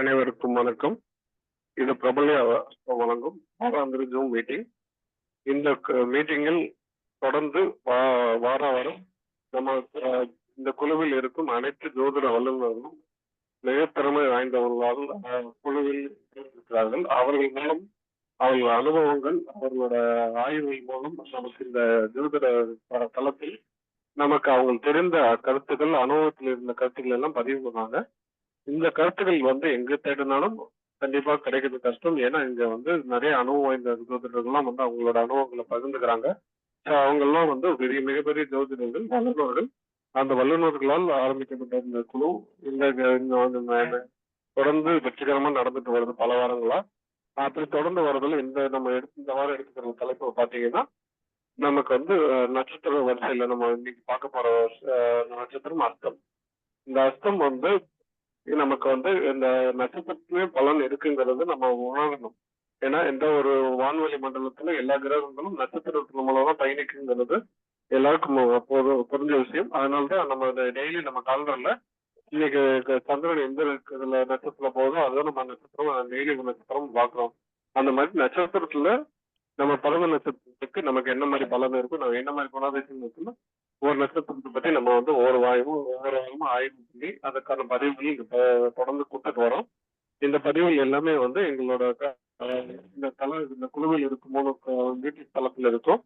அனைவருக்கும் வணக்கம். இது பிரபல வழங்கும் வாராந்திர ஜூம் மீட்டிங். இந்த மீட்டிங்கில் தொடர்ந்து வார வாரம் நம்ம இந்த குழுவில் இருக்கும் அனைத்து ஜோதிட வல்லுநர்களும் மிக திறமை வாய்ந்தவர்களால் குழுவில் இருக்கிறார்கள். அவர்கள் மூலம் அவர்கள் அனுபவங்கள், அவர்களோட ஆய்வுகள் மூலம் நமக்கு இந்த ஜோதிட தளத்தில் நமக்கு அவங்க தெரிந்த கருத்துக்கள், அனுபவத்தில் இருந்த கருத்துக்கள் எல்லாம் பதிவு பண்ணாங்க. இந்த கருத்துக்கள் எங்க தேடினாலும் கண்டிப்பா கிடைக்கிறது கஷ்டம். ஏன்னா இங்க நிறைய அனுபவம் வாய்ந்த ஜோதிடர்கள்லாம் அவங்களோட அனுபவங்களை பகிர்ந்துக்கிறாங்க. அவங்க எல்லாம் மிகப்பெரிய ஜோதிடர்கள், வல்லுநர்கள். அந்த வல்லுநர்களால் ஆரம்பிக்கப்பட்ட இந்த குழு தொடர்ந்து வெற்றிகரமா நடந்துட்டு வருது பல வாரங்களா. அப்படி தொடர்ந்து வரதுல இந்த வாரம் எடுத்துக்கிற தலைப்பு பாத்தீங்கன்னா, நமக்கு நட்சத்திர வரிசையில நம்ம இன்னைக்கு பார்க்க போற நட்சத்திரம் அஸ்தம். இந்த அஸ்தம் நமக்கு இந்த நட்சத்திரத்திலே பலன் இருக்குங்கிறது நம்ம உணரணும். ஏன்னா எந்த ஒரு வான்வெளி மண்டலத்துல எல்லா கிரகங்களும் நட்சத்திரத்தின் மூலமா பயணிக்குங்கிறது எல்லாருக்கும் புரிஞ்ச விஷயம். அதனாலதான் நம்ம டெய்லி நம்ம காலண்டர்ல இன்னைக்கு சந்திரன் எந்த இதுல நட்சத்திரம் போதோ அதுதான் நம்ம நட்சத்திரம் டெய்லி நட்சத்திரம் பாக்குறோம். அந்த மாதிரி நட்சத்திரத்துல நம்ம பரவ நட்சத்திரத்துக்கு நமக்கு என்ன மாதிரி பலன் இருக்கும், நம்ம என்ன மாதிரி குணாதிசயம் இருக்குன்னு ஒரு நட்சத்திரத்தை பத்தி நம்ம ஒவ்வொரு வாரமும் ஆய்வு பண்ணி அதுக்கான பதிவுகள் தொடர்ந்து கூட்டிட்டு வரோம். இந்த பதிவுகள் எல்லாமே எங்களோட இந்த குழுவில் இருக்கும் 3 யூடியூப் தளத்துல இருக்கும்.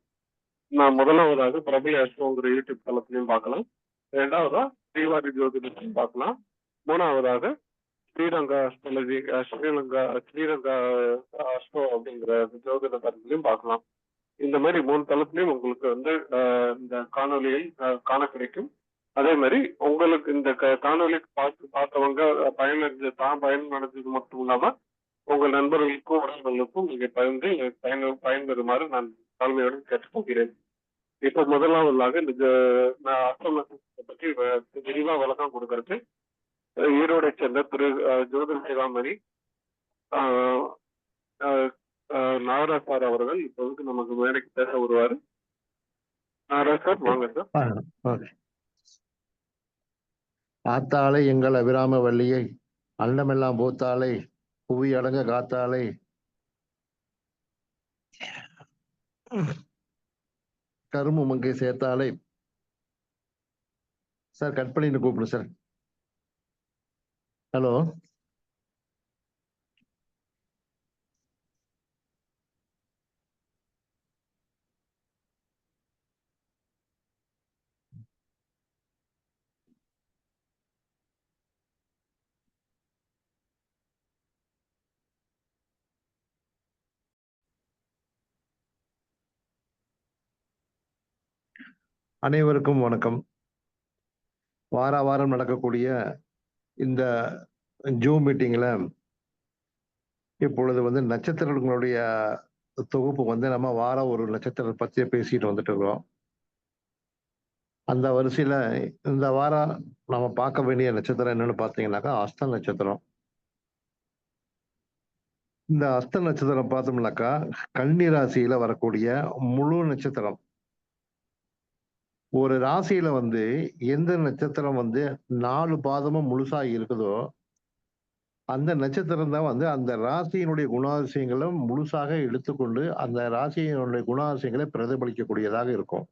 நான் முதலாவதாக பிரபல அஸ்ட்ரோங்கிற யூடியூப் தளத்திலையும் பார்க்கலாம். 2வதா ஸ்ரீவாரி ஜோதிடத்தையும் பார்க்கலாம். 3வதாக ஸ்ரீரங்கா அஸ்ட்ராலஜி ஸ்ரீரங்கா அஸ்ட்ரோ அப்படிங்கிற ஜோதிட தளத்திலையும் பார்க்கலாம். இந்த மாதிரி 3 தளத்திலையும் உங்களுக்கு இந்த காணொலியில் காண கிடைக்கும். அதே மாதிரி உங்களுக்கு இந்த காணொலி பார்த்தவங்க பயனடைஞ்சது மட்டும் இல்லாம உங்கள் நண்பர்களுக்கும் உறவினர்களுக்கும் நீங்க பயன்பெறுமாறு நான் தாழ்மையுடன் கேட்டுக்கொள்கிறேன். இப்ப முதலாவதாக நான் அஸ்ட்ரோ நட்சத்திரத்தை பற்றி விரிவா விளக்கம் கொடுக்கறது ஈரோடை சேர்ந்த திரு ஜோதிட சிகாமணி நாகராஜ் சார் அவர்கள் இப்போதைக்கு நமக்கு மேடைக்கு பேச வருவாரு. நாகராஜ் சார் வாங்க சார். ஆத்தாளை எங்கள் அபிராம வள்ளியை அண்டமெல்லாம் போத்தாளை புவி அடங்க காத்தாளை கரும்பு மங்கை சேர்த்தாளை. சார் கட் பண்ணிட்டு கூப்பிடு சார். ஹலோ அனைவருக்கும் வணக்கம். வாரம் நடக்கக்கூடிய இந்த ஜூம் மீட்டிங்ல இப்பொழுது நட்சத்திரங்களுடைய தொகுப்பு நம்ம வாரம் ஒரு நட்சத்திரம் பற்றி பேசிட்டு வந்துட்டு இருக்கிறோம். அந்த வரிசையில இந்த வாரம் நம்ம பார்க்க வேண்டிய நட்சத்திரம் என்னன்னு பார்த்தீங்கன்னாக்கா அஸ்த நட்சத்திரம். இந்த அஸ்த நட்சத்திரம் பார்த்தோம்னாக்கா கன்னி ராசியில வரக்கூடிய முழு நட்சத்திரம். ஒரு ராசியில எந்த நட்சத்திரம் 4 பாதமும் முழுசா இருக்குதோ அந்த நட்சத்திரம் தான் அந்த ராசியினுடைய குணாதிசயங்களை முழுசாக எடுத்துக்கொண்டு அந்த ராசியினுடைய குணாதிசயங்களை பிரதிபலிக்கக்கூடியதாக இருக்கும்.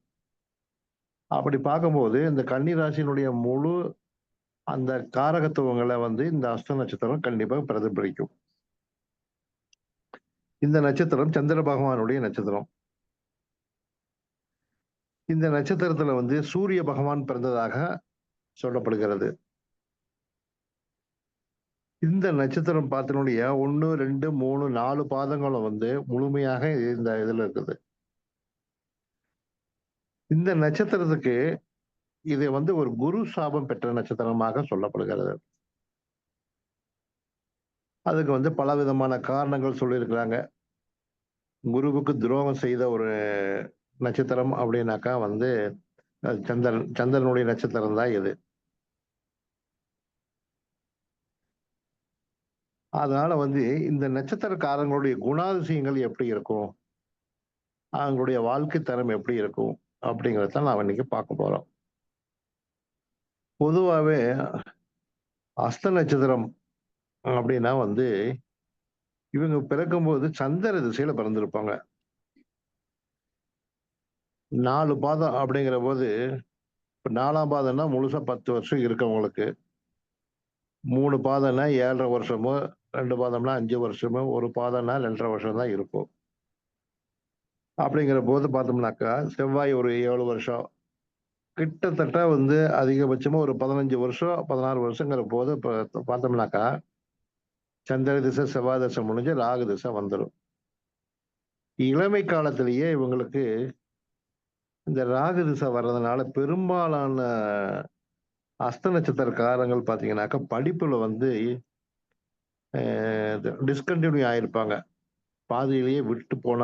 அப்படி பார்க்கும்போது இந்த கன்னி ராசியினுடைய முழு அந்த காரகத்துவங்களை இந்த அஸ்த நட்சத்திரம் கண்டிப்பாக பிரதிபலிக்கும். இந்த நட்சத்திரம் சந்திர பகவானுடைய நட்சத்திரம். இந்த நட்சத்திரத்துல சூரிய பகவான் பிறந்ததாக சொல்லப்படுகிறது. இந்த நட்சத்திரம் பார்த்தனுடைய 1, 2, 3, 4 பாதங்களும் முழுமையாக இந்த இதுல இருக்குது. இந்த நட்சத்திரத்துக்கு இது ஒரு குரு சாபம் பெற்ற நட்சத்திரமாக சொல்லப்படுகிறது. அதுக்கு பல விதமான காரணங்கள் சொல்லியிருக்கிறாங்க. குருவுக்கு துரோகம் செய்த ஒரு நட்சத்திரம் அப்படின்னாக்கா சந்திரனுடைய நட்சத்திரம் தான் இது. அதனால இந்த நட்சத்திரக்காரங்களுடைய குணாதிசயங்கள் எப்படி இருக்கும், அவங்களுடைய வாழ்க்கை தரம் எப்படி இருக்கும் அப்படிங்கிறத நான் இன்னைக்கு பார்க்க போறோம். பொதுவாகவே அஸ்த நட்சத்திரம் அப்படின்னா வந்து இவங்க பிறக்கும்போது சந்திர திசையில பிறந்திருப்பாங்க. 4 பாதம் அப்படிங்கிற போது, இப்ப 4ஆம் பாதம்னா முழுசா 10 வருஷம் இருக்கவங்களுக்கு. 3 பாதம்னா 7 1/2 வருஷமோ, 2 பாதம்னா 5 வருஷமோ, 1 பாதம்னா 2 1/2 வருஷம் தான் இருக்கும். அப்படிங்கிற போது பார்த்தோம்னாக்கா, செவ்வாய் ஒரு 7 வருஷம். கிட்டத்தட்ட வந்து அதிகபட்சமா ஒரு 15 வருஷம், 16 வருஷங்கிற போது இப்ப பார்த்தோம்னாக்கா, சந்திர திசை, செவ்வாய் திசை முடிஞ்சு ராகு திசை வந்துரும். இளமை காலத்திலேயே இவங்களுக்கு இந்த ராகு திசை வர்றதுனால பெரும்பாலான அஸ்த நட்சத்திரக்காரங்கள் பார்த்தீங்கன்னாக்கா, படிப்புல வந்து டிஸ்கன்டின்யூ ஆயிருப்பாங்க. பாதியிலேயே விட்டு போன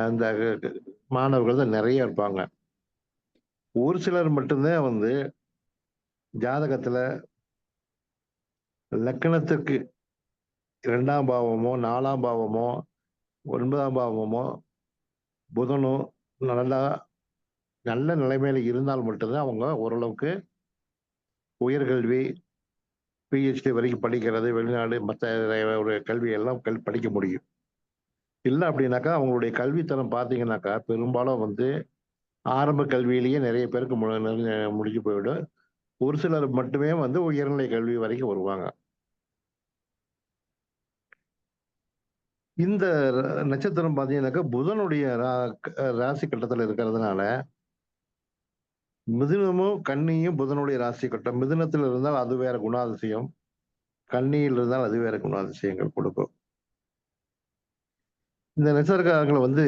அந்த மாணவர்கள் தான் நெறைய இருப்பாங்க. ஒரு சிலர் மட்டும் தான் வந்து ஜாதகத்துல லக்னத்துக்கு 2ஆம் பாவமோ, 4ஆம் பாவமோ, 9ஆம் பாவமோ, புதனோ நல்லா நல்ல நிலைமையில இருந்தால் மட்டும் தான் அவங்க ஓரளவுக்கு உயர்கல்வி, பிஹெச்டி வரைக்கும் படிக்கிறது, வெளிநாடு மத்த ஒரு கல்வி எல்லாம் படிக்க முடியும். இல்ல அப்படின்னாக்கா, அவங்களுடைய கல்வித்தரம் பார்த்தீங்கன்னாக்கா, பெரும்பாலும் வந்து ஆரம்ப கல்வியிலேயே நெறைய பேருக்கு முடிஞ்சு போயிடும். ஒரு சிலர் மட்டுமே வந்து உயர்நிலை கல்வி வரைக்கும் வருவாங்க. இந்த நட்சத்திரம் பார்த்தீங்கன்னாக்கா, புதனுடைய ராசி கட்டத்துல இருக்கிறதுனால, மிதுனமும், கன்னியும் புதனுடைய ராசி கட்டம். மிதுனத்துல இருந்தால் அது வேற குணாதிசயம். கன்னியில் இருந்தால் அது வேற குணாதிசயங்கள் கொடுக்கும். இந்த நட்சத்திரக்காரங்கள் வந்து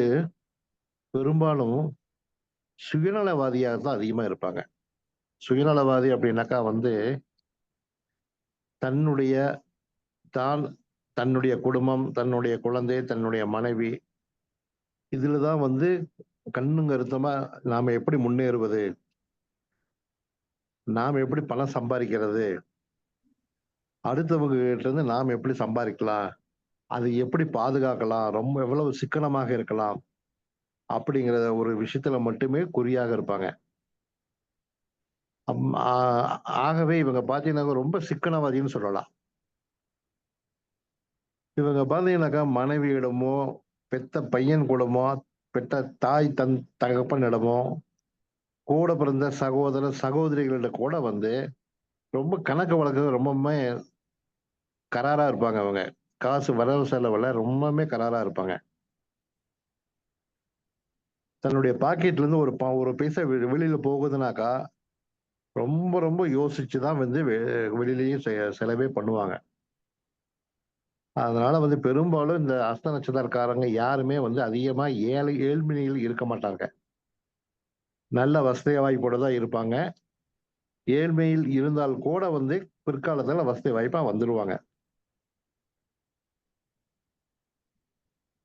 பெரும்பாலும் சுயநலவாதியாக தான் அதிகமா இருப்பாங்க. சுயநலவாதி அப்படின்னாக்கா வந்து, தன்னுடைய தான், தன்னுடைய குடும்பம், தன்னுடைய குழந்தை, தன்னுடைய மனைவி, இதுல தான் வந்து கண்ணும் கருத்துமா நாம எப்படி முன்னேறுவது? நாம எப்படி பணம் சம்பாரிக்கிறது? அடுத்தவங்க கிட்ட இருந்து நாம் எப்படி சம்பாரிக்கலாம்? அதை எப்படி பாதுகாக்கலாம்? ரொம்ப எவ்வளவு சிக்கனமாக இருக்கலாம்? அப்படிங்கிற ஒரு விஷயத்துல மட்டுமே குறியாக இருப்பாங்க. அம் ஆ ஆகவே இவங்க பார்த்தீங்கன்னா, ரொம்ப சிக்கனவாதின்னு சொல்லலாம். இவங்க பார்த்தீங்கன்னாக்கா, மனைவியிடமோ, பெத்த பையன் கூடமோ, பெத்த தாய் தகப்பனிடமோ, கூட பிறந்த சகோதர, சகோதரிகள்ட்ட கூட வந்து ரொம்ப கணக்கு வழக்கு ரொம்பவுமே கராரா இருப்பாங்க அவங்க. காசு வரவு செலவுல ரொம்பவுமே கராரா இருப்பாங்க. தன்னுடைய பாக்கெட்ல இருந்து ஒரு பைசா வெளியில போகுதுனாக்கா, ரொம்ப ரொம்ப யோசிச்சு தான் வந்து வெளியிலயும் செலவே பண்ணுவாங்க. அதனால வந்து பெரும்பாலும் இந்த அஸ்த நட்சத்திரக்காரங்க யாருமே வந்து அதிகமா ஏழ்மையில் இருக்க மாட்டாங்க. நல்ல வசதி வாய்ப்போட தான் இருப்பாங்க. ஏழ்மையில் இருந்தால் கூட வந்து பிற்காலத்துல வசதி வாய்ப்பா வந்துருவாங்க.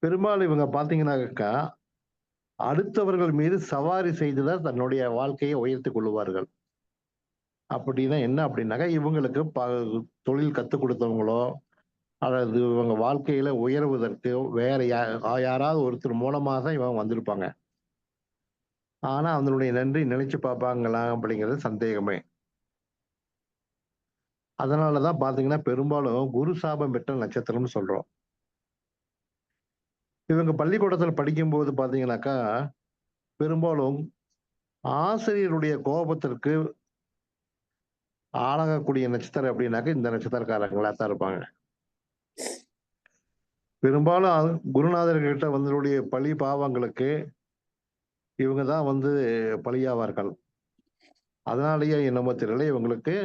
பெரும்பாலும் இவங்க பார்த்தீங்கன்னாக்கா, அடுத்தவர்கள் மீது சவாரி செய்து தான் தன்னுடைய வாழ்க்கையை உயர்த்திக் கொள்ளுவார்கள். அப்படின்னா என்ன அப்படின்னாக்கா, இவங்களுக்கு தொழில் கத்துக் குடுத்தவங்களோ, அல்லது இவங்க வாழ்க்கையில உயர்வதற்கு வேற யாராவது ஒருத்தர் மூலமா தான் இவங்க வந்திருப்பாங்க. ஆனா, அதனுடைய நன்றி நினைச்சு பார்ப்பாங்களா அப்படிங்கிறது சந்தேகமே. அதனால தான் பார்த்தீங்கன்னா, பெரும்பாலும் குரு சாபம் பெற்ற நட்சத்திரம்னு சொல்றோம். இவங்க பள்ளிக்கூடத்துல படிக்கும்போது பார்த்தீங்கன்னாக்கா, பெரும்பாலும் ஆசிரியருடைய கோபத்திற்கு ஆளாகக்கூடிய நட்சத்திரம் அப்படின்னாக்க, இந்த நட்சத்திரக்காரங்களா தான் இருப்பாங்க. பெரும்பாலும் குருநாதர்கிட்ட வந்தவருடைய பழி பாவங்களுக்கு இவங்க தான் வந்து பலியாவார்கள். அதனாலேயே என்னமோ தெரியல, இவங்களுக்கு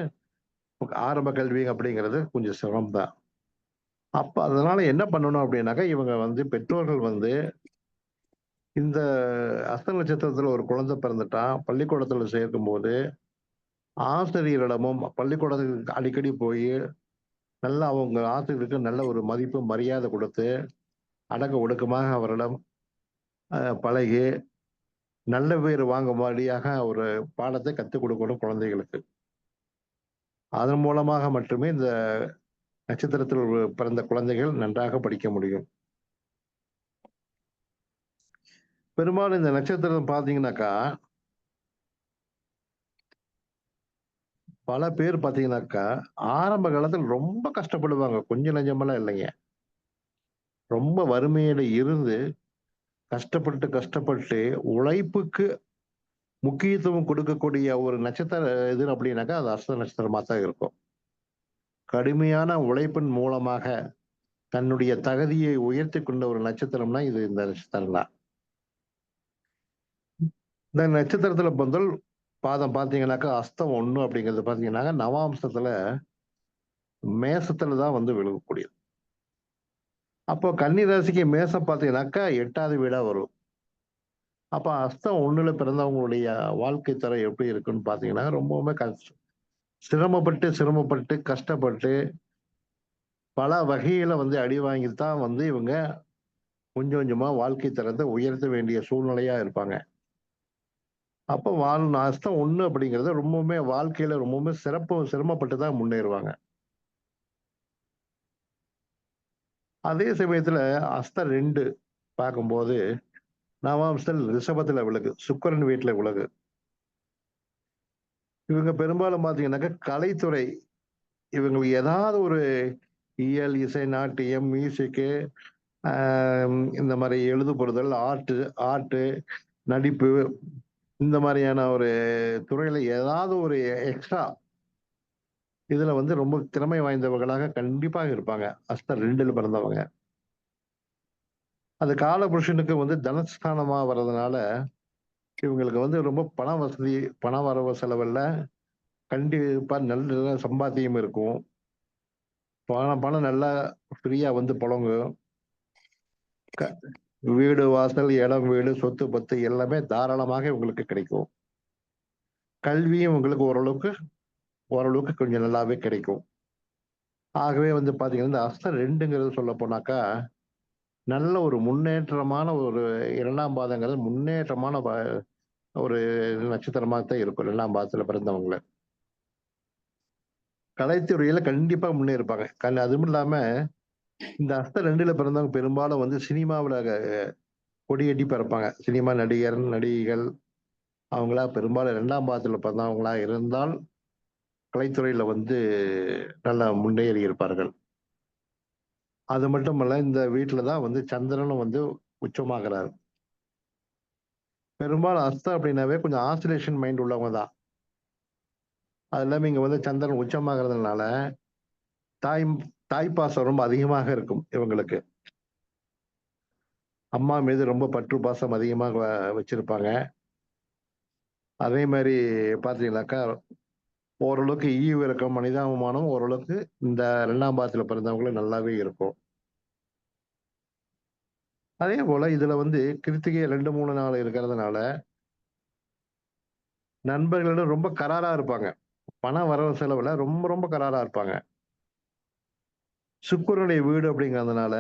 ஆரம்ப கல்வி அப்படிங்கிறது கொஞ்சம் சிரமம் தான். அப்ப அதனால என்ன பண்ணணும் அப்படின்னாக்கா, இவங்க வந்து பெற்றோர்கள் வந்து இந்த அஸ்த நட்சத்திரத்துல ஒரு குழந்தை பிறந்துட்டா, பள்ளிக்கூடத்துல சேர்க்கும்போது, ஆசிரியரிடமும் பள்ளிக்கூடத்துக்கு அடிக்கடி போயி, நல்லா அவங்க ஆசிரியருக்கு நல்ல ஒரு மதிப்பு, மரியாதை குடுத்து, அடக்க ஒடுக்கமாக அவரிடம் பழகி, நல்ல பேர் வாங்கும்படியாக ஒரு பாடத்தை கத்துக் கொடுக்கணும் குழந்தைகளுக்கு. அதன் மூலமாக மட்டுமே இந்த நட்சத்திரத்தில் பிறந்த குழந்தைகள் நன்றாக படிக்க முடியும். பெரும்பாலும் இந்த நட்சத்திரம் பார்த்தீங்கன்னாக்கா, பல பேர் பாத்தீங்கன்னாக்கா, ஆரம்ப காலத்துல ரொம்ப கஷ்டப்படுவாங்க. கொஞ்சம் நெஞ்சமெல்லாம் இல்லைங்க. ரொம்ப வறுமையில இருந்து கஷ்டப்பட்டு, கஷ்டப்பட்டு உழைப்புக்கு முக்கியத்துவம் கொடுக்கக்கூடிய ஒரு நட்சத்திர எது அப்படின்னாக்கா, அது அஸ்த நட்சத்திரமா தான் இருக்கும். கடுமையான உழைப்பின் மூலமாக தன்னுடைய தகுதியை உயர்த்திக் கொண்ட ஒரு நட்சத்திரம்னா, இது இந்த நட்சத்திரம் தான். இந்த நட்சத்திரத்துல முதல் பாதம் பார்த்தீங்கன்னாக்கா, அஸ்தம் 1 அப்படிங்கிறது பார்த்தீங்கன்னாக்க, நவாம்சத்துல மேசத்துல தான் வந்து விழுகக்கூடியது. அப்போ கன்னி ராசிக்கு மேசம் பார்த்தீங்கன்னாக்கா 8வது வீடா வரும். அப்ப அஸ்தம் 1ல பிறந்தவங்களுடைய வாழ்க்கை தரம் எப்படி இருக்குன்னு பார்த்தீங்கன்னா, ரொம்பவுமே சிரமப்பட்டு, சிரமப்பட்டு, கஷ்டப்பட்டு, பல வகையில வந்து அடி வாங்கி தான் வந்து இவங்க கொஞ்சம் கொஞ்சமா வாழ்க்கை தரத்த உயர்த்த வேண்டிய சூழ்நிலையா இருப்பாங்க. அப்ப அஸ்தம் 1 அப்படிங்கிறது ரொம்பவுமே வாழ்க்கையில ரொம்பவுமே சிரமப்பட்டு தான் முன்னேறுவாங்க. அதே சமயத்துல அஸ்தம் 2 பார்க்கும்போது, நவாம்சல் ரிஷபத்துல விழுகு. சுக்கிரன் வீட்ல விழுகு. இவங்க பெரும்பாலும் பார்த்தீங்கன்னாக்கா, கலைத்துறை இவங்களுக்கு ஏதாவது ஒரு இயல், இசை, நாட்டியம், மியூசிக்கு, இந்த மாரி எழுதுபொருதல், ஆர்ட்டு, நடிப்பு இந்த மாரியான ஒரு துறையில ஏதாவது ஒரு எக்ஸ்ட்ரா இதுல வந்து ரொம்ப திறமை வாய்ந்தவர்களாக கண்டிப்பாக இருப்பாங்க. அஸ்தம் 2ல பிறந்தவங்க. அது காலபுருஷனுக்கு வந்து தனஸ்தானமா வர்றதுனால, இவங்களுக்கு வந்து ரொம்ப பண வசதி, பண வரவு செலவுல கண்டிப்பா நல்ல சம்பாத்தியம் இருக்கும். பணம் பணம் நல்லா ஃப்ரீயா வந்து புழங்கும். க வீடு, வாசல், இடம், வீடு, சொத்து, பத்து எல்லாமே தாராளமாக உங்களுக்கு கிடைக்கும். கல்வியும் உங்களுக்கு ஓரளவுக்கு ஓரளவுக்கு கொஞ்சம் நல்லாவே கிடைக்கும். ஆகவே வந்து பார்த்தீங்கன்னா, இந்த அஸ்தம் 2ங்கிறது சொல்லப் போனாக்கா, நல்ல ஒரு முன்னேற்றமான ஒரு 2ஆம் பாதங்கிறது முன்னேற்றமான ஒரு நட்சத்திரமா தான் இருக்கும். 2ஆம் பாதத்துல பிறந்தவங்கள. கலைத்துறையில கண்டிப்பா முன்னேறிப்பாங்க. அதுவும் இல்லாம இந்த அஸ்தம் 2ல பிறந்தவங்க பெரும்பாலும் வந்து சினிமாவுல கொடிகட்டி பறப்பாங்க. சினிமா நடிகர், நடிகைகள் அவங்களா பெரும்பாலும் 2ஆம் பாகத்துல பிறந்தவங்களா இருந்தால், கலைத்துறையில வந்து நல்லா முன்னேறி இருப்பார்கள். அது மட்டுமல்ல, இந்த வீட்ல தான் வந்து சந்திரனும் வந்து உச்சமாகுறாரு. பெரும்பாலும் அஸ்தம் அப்படின்னாவே கொஞ்சம் ஆசிலேஷன் மைண்ட் உள்ளவங்க தான். அது இல்லாம இங்க வந்து சந்திரன் உச்சமாகறதுனால, தாய் தாய்ப்பாசம் ரொம்ப அதிகமாக இருக்கும் இவங்களுக்கு. அம்மா மீது ரொம்ப பற்று, பாசம் அதிகமாக வச்சிருப்பாங்க. அதே மாரி பார்த்தீங்கன்னாக்கா, ஓரளவுக்கு ஈவு இரக்கம், மனிதாபிமானம் ஓரளவுக்கு இந்த 2ஆம் பாகத்துல பிறந்தவங்களுக்கு நல்லாவே இருக்கும். அதே போல இதுல வந்து கிருத்திகை 2, 3 நாள் இருக்கிறதுனால, நண்பர்களிடம் ரொம்ப கராரா இருப்பாங்க. பண வரவு செலவுல ரொம்ப ரொம்ப கராரா இருப்பாங்க. சுக்கிரனுடைய வீடு அப்படிங்கிறதுனால,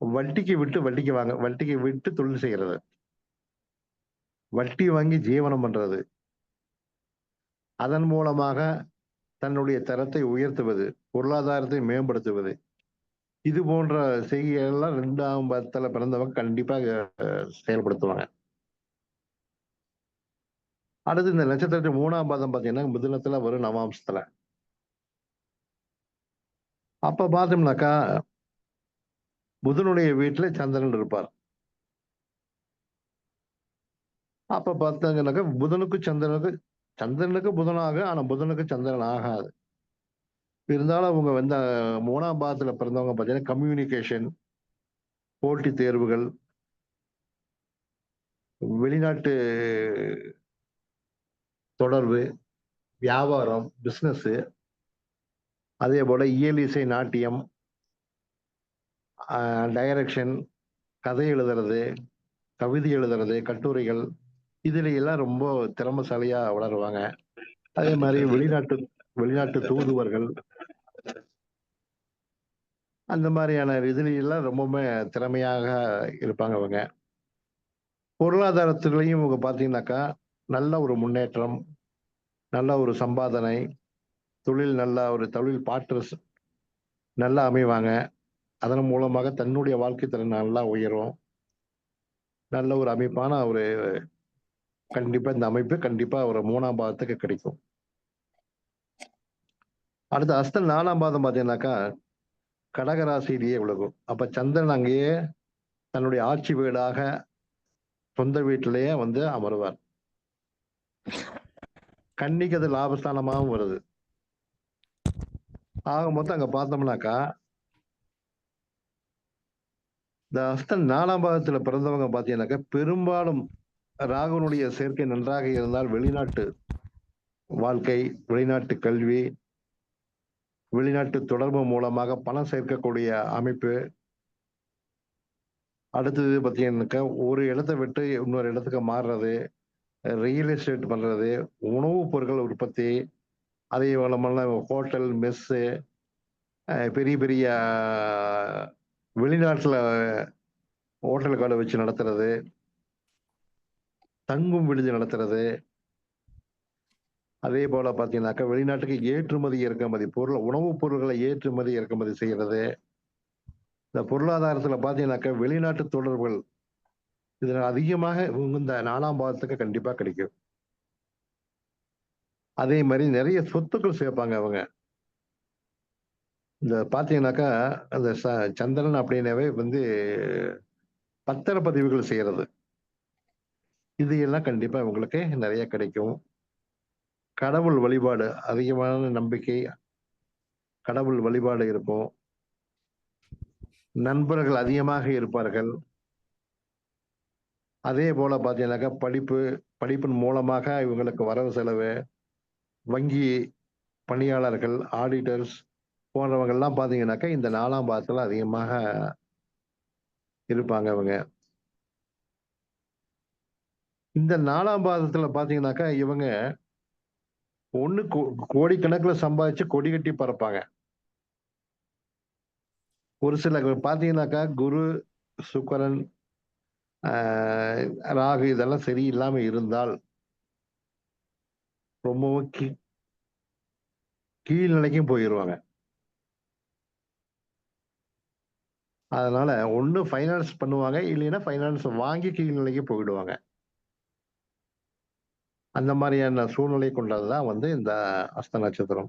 வட்டிக்கு விட்டு தொழில் செய்யறது. வட்டி வாங்கி ஜீவனம் பண்றது. அதன் மூலமாக தன்னுடைய தரத்தை உயர்த்துவது, பொருளாதாரத்தை மேம்படுத்துவது. இது போன்ற செய்கைகள்லாம் 2ஆம் பாதத்துல பிறந்தவங்க கண்டிப்பா செயல்படுத்துவாங்க. அடுத்து இந்த நட்சத்திரத்தின் 3ஆம் பாதம் பார்த்தீங்கன்னா, மிதுனத்துல வரும் நவாம்சத்துல. அப்ப பார்த்தோம்னாக்கா, புதனுடைய வீட்ல சந்திரன் இருப்பார். அப்ப பார்த்தாங்கன்னாக்கா, சந்திரனுக்கு புதனாக, ஆனா புதனுக்கு சந்திரன் ஆகாது. இருந்தாலும் அவங்க வந்து 3ஆம் பாவத்துல பிறந்தவங்க பார்த்தீங்கன்னா, கம்யூனிகேஷன், போட்டித் தேர்வுகள், வெளிநாட்டு தொடர்பு, வியாபாரம், பிசினஸ், அதே போல இயல், இசை, நாட்டியம், டைரக்ஷன், கதை எழுதுறது, கவிதை எழுதுறது, கட்டுரைகள் இதுல எல்லாம் ரொம்ப திறமைசாலியா வளருவாங்க. அதே மாரி வெளிநாட்டு வெளிநாட்டு தூதுவர்கள், அந்த மாரியான இதுல எல்லாம் ரொம்பவுமே திறமையாக இருப்பாங்க அவங்க. பொருளாதாரத்திலயும் இவங்க பார்த்தீங்கன்னாக்கா, நல்ல ஒரு முன்னேற்றம், நல்ல ஒரு சம்பாதனை, நல்ல ஒரு தொழில் பார்ட்னர்ஸ் நல்லா அமைவாங்க. அதன் மூலமாக தன்னுடைய வாழ்க்கை திறன் நல்லா உயரும். நல்ல ஒரு அமைப்பான ஒரு கண்டிப்பா இந்த அமைப்பு கண்டிப்பா ஒரு 3ஆம் பாகத்துக்கு கிடைக்கும். அடுத்து அஸ்தம் 4ஆம் பாதம் பார்த்தீங்கன்னாக்கா கடகராசியிலேயே விலகும். அப்ப சந்திரன் அங்கேயே தன்னுடைய ஆட்சி வீடாக சொந்த வீட்டிலேயே வந்து அமருவார். கன்னிக்கு அது லாபஸ்தானமாகவும் வருது. ஆக மொத்தம் அங்க பார்த்தோம்னாக்கா இந்த அஸ்தம் 4ஆம் பாதத்துல பிறந்தவங்க பார்த்தீங்கன்னாக்கா பெரும்பாலும் ராகுனுடைய சேர்க்கை நன்றாக இருந்தால் வெளிநாட்டு வாழ்க்கை, வெளிநாட்டு கல்வி, வெளிநாட்டு தொடர்பு மூலமாக பணம் சேர்க்கக்கூடிய அமைப்பு. அடுத்தது பார்த்தீங்கன்னாக்கா ஒரு இடத்த விட்டு இன்னொரு இடத்துக்கு மாறுறது, ரியல் எஸ்டேட் பண்றது, உணவுப் பொருட்கள் உற்பத்தி, அதே போல ஹோட்டல், மெஸ்ஸு, பெரிய பெரிய வெளிநாட்டுல ஹோட்டல் கடை வச்சு நடத்துறது, தங்கும் விடுதி நடத்துறது, அதே போல பார்த்தீங்கன்னாக்கா வெளிநாட்டுக்கு ஏற்றுமதி இறக்குமதி பொருள் உணவுப் பொருட்களை ஏற்றுமதி இறக்குமதி செய்யறது. இந்த பொருளாதாரத்துல பார்த்தீங்கன்னாக்கா வெளிநாட்டு தொடர்புகள் இதுல அதிகமாக இந்த 4ஆம் பாவத்துக்கு கண்டிப்பா கிடைக்கும். அதே மாதிரி நிறைய சொத்துக்கள் சேர்ப்பாங்க அவங்க. இந்த பார்த்தீங்கன்னாக்கா அந்த சந்திரன் அப்படின்னாவே வந்து பத்திரப்பதிவுகள் செய்யறது. இது எல்லாம் கண்டிப்பா உங்களுக்கு நிறைய கிடைக்கும். கடவுள் வழிபாடு அதிகமான நம்பிக்கை, கடவுள் வழிபாடு இருக்கும். நண்பர்கள் அதிகமாக இருப்பார்கள். அதே போல பார்த்தீங்கன்னாக்கா படிப்பின் மூலமாக இவங்களுக்கு வரவு செலவு, வங்கி பணியாளர்கள், ஆடிட்டர்ஸ் போன்றவங்கள்லாம் பார்த்தீங்கன்னாக்கா இந்த 4ஆம் பாதத்துல அதிகமாக இருப்பாங்க அவங்க. இந்த 4ஆம் பாதத்துல பார்த்தீங்கன்னாக்கா இவங்க ஒண்ணு கோடிக்கணக்கில் சம்பாதிச்சு கொடி கட்டி பறப்பாங்க. ஒரு சில பார்த்தீங்கன்னாக்கா குரு, சுக்கிரன், ராகு இதெல்லாம் சரியில்லாம இருந்தால் ரொம்பவும் கீழ் நிலைக்கும் போயிருவாங்க. அதனால ஒண்ணு ஃபைனான்ஸ் பண்ணுவாங்க, இல்லைன்னா ஃபைனான்ஸ் வாங்கி கீழ் நிலைக்கு போயிடுவாங்க. அந்த மாதிரியான சூழ்நிலை கொண்டதுதான் வந்து இந்த அஸ்த நட்சத்திரம்.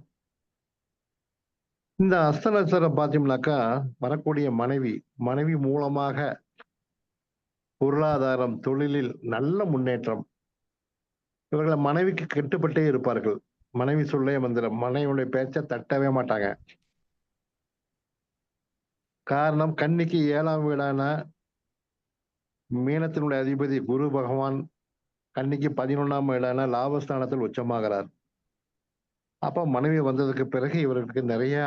இந்த அஸ்த நட்சத்திரம் பார்த்தீங்கன்னாக்கா வரக்கூடிய மனைவி மூலமாக பொருளாதாரம், தொழிலில் நல்ல முன்னேற்றம். இவர்கள் மனைவிக்கு கட்டுப்பட்டே இருப்பார்கள். மனைவி சொல்லே மந்திரம். மனைவியுடைய பேச்சை தட்டவே மாட்டாங்க. காரணம் கன்னிக்கு 7ஆம் வீடான மீனத்தினுடைய அதிபதி குரு பகவான் கன்னிக்கு 11ஆம் வீடான லாபஸ்தானத்தில் உச்சமாகிறார். அப்ப மனைவி வந்ததுக்கு பிறகு இவர்களுக்கு நிறைய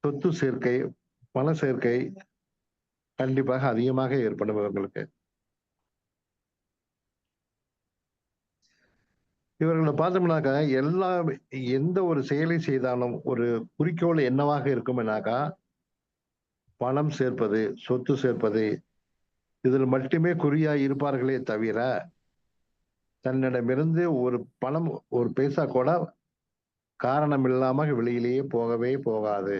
சொத்து சேர்க்கை, பண சேர்க்கை கண்டிப்பாக அதிகமாக ஏற்படும் இவர்களுக்கு. இவர்களை பார்த்தோம்னாக்கா எந்த ஒரு செயலை செய்தாலும் ஒரு குறிக்கோள் என்னவாக இருக்கும்னாக்கா பணம் சேர்ப்பது, சொத்து சேர்ப்பது, இதில் மட்டுமே குறியா இருப்பார்களே தவிர தன்னிடமிருந்து ஒரு பணம் ஒரு பைசா கூட காரணம் இல்லாமல் வெளியிலேயே போகவே போகாது.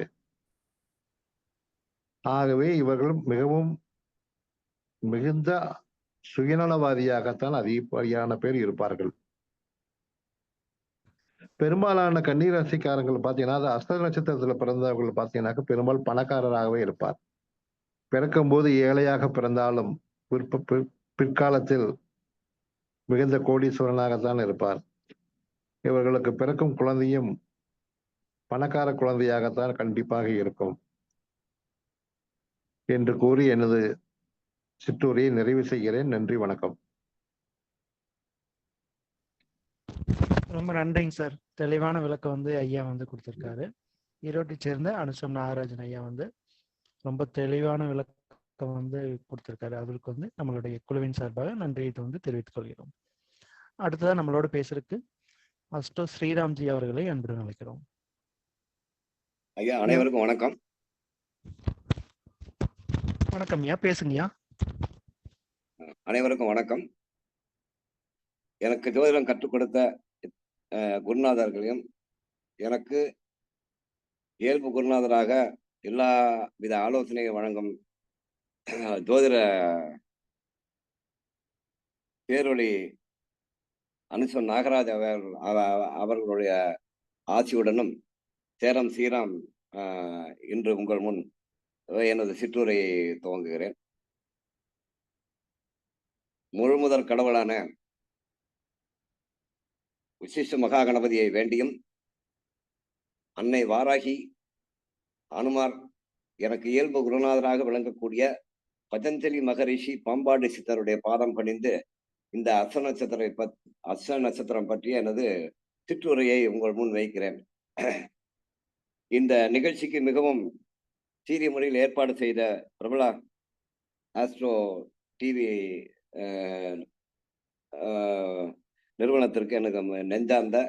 ஆகவே இவர்கள் மிகுந்த சுயநலவாதியாகத்தான் அதிகப்படியான பேர் இருப்பார்கள். பெரும்பாலான கன்னிராசிக்காரங்கள் பார்த்தீங்கன்னா அது அஸ்த நட்சத்திரத்துல பிறந்தவர்கள் பார்த்தீங்கன்னாக்க பெரும்பாலும் பணக்காரராகவே இருப்பார். பிறக்கும் போது ஏழையாக பிறந்தாலும் பிற்காலத்தில் மிகுந்த கோடீஸ்வரனாகத்தான் இருப்பார். இவர்களுக்கு பிறக்கும் குழந்தையும் பணக்கார குழந்தையாகத்தான் கண்டிப்பாக இருக்கும் என்று கூறி எனது சிற்றுரையை நிறைவு செய்கிறேன். நன்றி, வணக்கம். ரொம்ப நன்றிங்க சார். தெளிவான விளக்கம் வந்து ஐயா வந்து கொடுத்திருக்காரு. ஈரோட்டை சேர்ந்த அனுசம் நாகராஜன் ஐயா வந்து ரொம்ப தெளிவான விளக்கம் வந்து கொடுத்திருக்காரு. அதற்கு வந்து நம்மளுடைய குழுவின் சார்பாக நன்றியை வந்து தெரிவித்துக் கொள்கிறோம். அடுத்ததான் நம்மளோட பேசுறதுக்கு அஸ்டோ ஸ்ரீராம்ஜி அவர்களை அன்புடன் அழைக்கிறோம். ஐயா அனைவருக்கும் வணக்கம். வணக்கம் ஐயா, பேசுங்கய்யா. அனைவருக்கும் வணக்கம். எனக்கு ஜோதிடம் கற்றுக் கொடுத்த குருநாதர்களையும் எனக்கு இயல்பு குருநாதராக எல்லா வித ஆலோசனையை வழங்கும் ஜோதிட பேரொளி அனுசன் நாகராஜ் அவர்களுடைய ஆட்சியுடனும் சேரம் சீராம் இன்று உங்கள் முன் எனது சிற்றுரையை துவங்குகிறேன். முழுமுதற் கடவுளான விசிஷ்ட மகா கணபதியை வேண்டியும், அன்னை வாராகி, அனுமார், எனக்கு இயல்பு குருநாதராக விளங்கக்கூடிய பதஞ்சலி மகரிஷி பாம்பாடி சித்தருடைய பாதம் பணிந்து இந்த அஸ்த நட்சத்திரம் பற்றிய எனது சிற்றுரையை உங்கள் முன் வைக்கிறேன். இந்த நிகழ்ச்சிக்கு மிகவும் சீரிய முறையில் ஏற்பாடு செய்த பிரபலா ஆஸ்ட்ரோ டிவி நிறுவனத்திற்கு எனக்கு நெஞ்சார்ந்த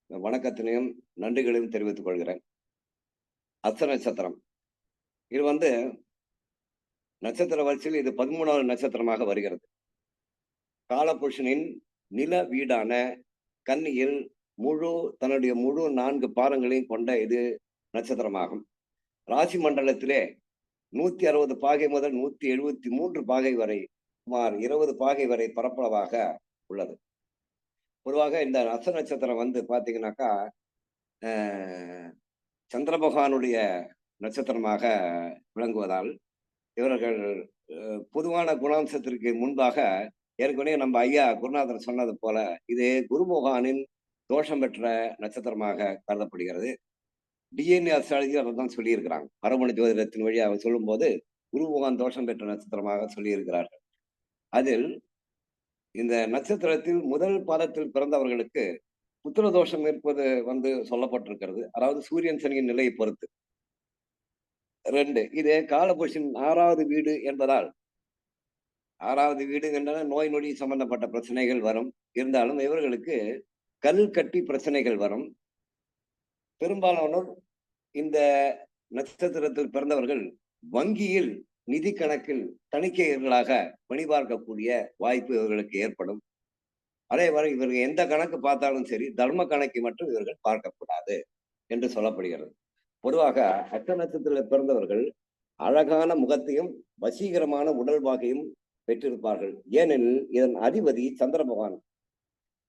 வணக்கத்தினையும் நன்றிகளையும் தெரிவித்துக் கொள்கிறேன். அஸ்த நட்சத்திரம் இது நட்சத்திர வரிசையில் இது 13வது நட்சத்திரமாக வருகிறது. காலபுருஷனின் நில வீடான கன்னியில் தன்னுடைய முழு 4 பாதங்களையும் கொண்ட இது நட்சத்திரமாகும். ராசி மண்டலத்திலே 160 பாகை முதல் 173 பாகை வரை சுமார் 20 பாகை வரை பரப்பளவாக உள்ளது. பொதுவாக இந்த அஸ்த நட்சத்திரம் பாத்தீங்கன்னாக்கா சந்திர பகவானுடைய நட்சத்திரமாக விளங்குவதால் இவர்கள் பொதுவான குணாம்சத்திற்கு முன்பாக ஏற்கனவே நம்ம ஐயா குருநாதர் சொன்னது போல இது குரு பகவானின் தோஷம் பெற்ற நட்சத்திரமாக கருதப்படுகிறது. டிஎன்ஏ அஸ்ட்ராலஜி அதை தான் சொல்லியிருக்கிறாங்க. மரபணு ஜோதிடத்தின் வழி அவர் சொல்லும் போது குரு பகவான் தோஷம் பெற்ற நட்சத்திரமாக சொல்லியிருக்கிறார்கள். அதில் இந்த நட்சத்திரத்தில் முதல் பாதத்தில் பிறந்தவர்களுக்கு புத்திர தோஷம் இருப்பது சொல்லப்பட்டிருக்கிறது. அதாவது சூரியன் சனியின் நிலையை பொறுத்து. 2 இது காலபுருஷன் 6வது வீடு என்பதால் 6வது வீடு என்ற நோய் நொடி சம்பந்தப்பட்ட பிரச்சனைகள் வரும். இருந்தாலும் இவர்களுக்கு கல் கட்டி பிரச்சனைகள் வரும். பெரும்பாலானோர் இந்த நட்சத்திரத்தில் பிறந்தவர்கள் வங்கியில் நிதி கணக்கில் தணிக்கையர்களாக பணிபார்க்கக்கூடிய வாய்ப்பு இவர்களுக்கு ஏற்படும். அதே வரை இவர்கள் எந்த கணக்கு பார்த்தாலும் சரி, தர்ம கணக்கை மட்டும் இவர்கள் பார்க்கக்கூடாது என்று சொல்லப்படுகிறது. பொதுவாக அஸ்த நட்சத்திரத்தில் பிறந்தவர்கள் அழகான முகத்தையும் வசீகரமான உடல்வாகையும் பெற்றிருப்பார்கள். ஏனெனில் இதன் அதிபதி சந்திர பகவான்.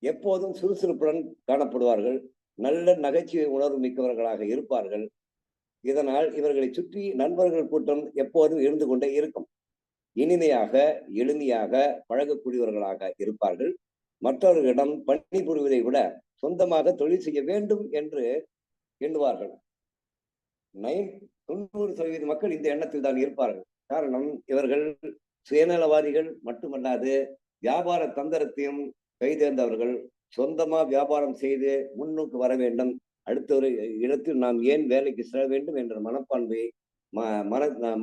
எப்போதும் சுறுசுறுப்புடன் காணப்படுவார்கள். நல்ல நகைச்சுவை உணர்வு மிக்கவர்களாக இருப்பார்கள். இதனால் இவர்களை சுற்றி நண்பர்கள் கூட்டம் எப்போதும் இருந்து கொண்டே இருக்கும். இனிமையாக எளிமையாக பழகக்கூடியவர்களாக இருப்பார்கள். மற்றவர்களிடம் பணிபுரிவதை விட சொந்தமாக தொழில் செய்ய வேண்டும் என்று எண்ணுவார்கள். 90% மக்கள் இந்த எண்ணத்தில் தான் இருப்பார்கள். காரணம், இவர்கள் சுயநலவாதிகள் மட்டுமல்லாது வியாபார தந்திரத்தையும் கைதேர்ந்தவர்கள். சொந்தமா வியாபாரம் செய்து முன்னுக்கு வர வேண்டும், அடுத்த ஒரு இடத்தில் நாம் ஏன் வேலைக்கு செல்ல வேண்டும் என்ற மனப்பான்மை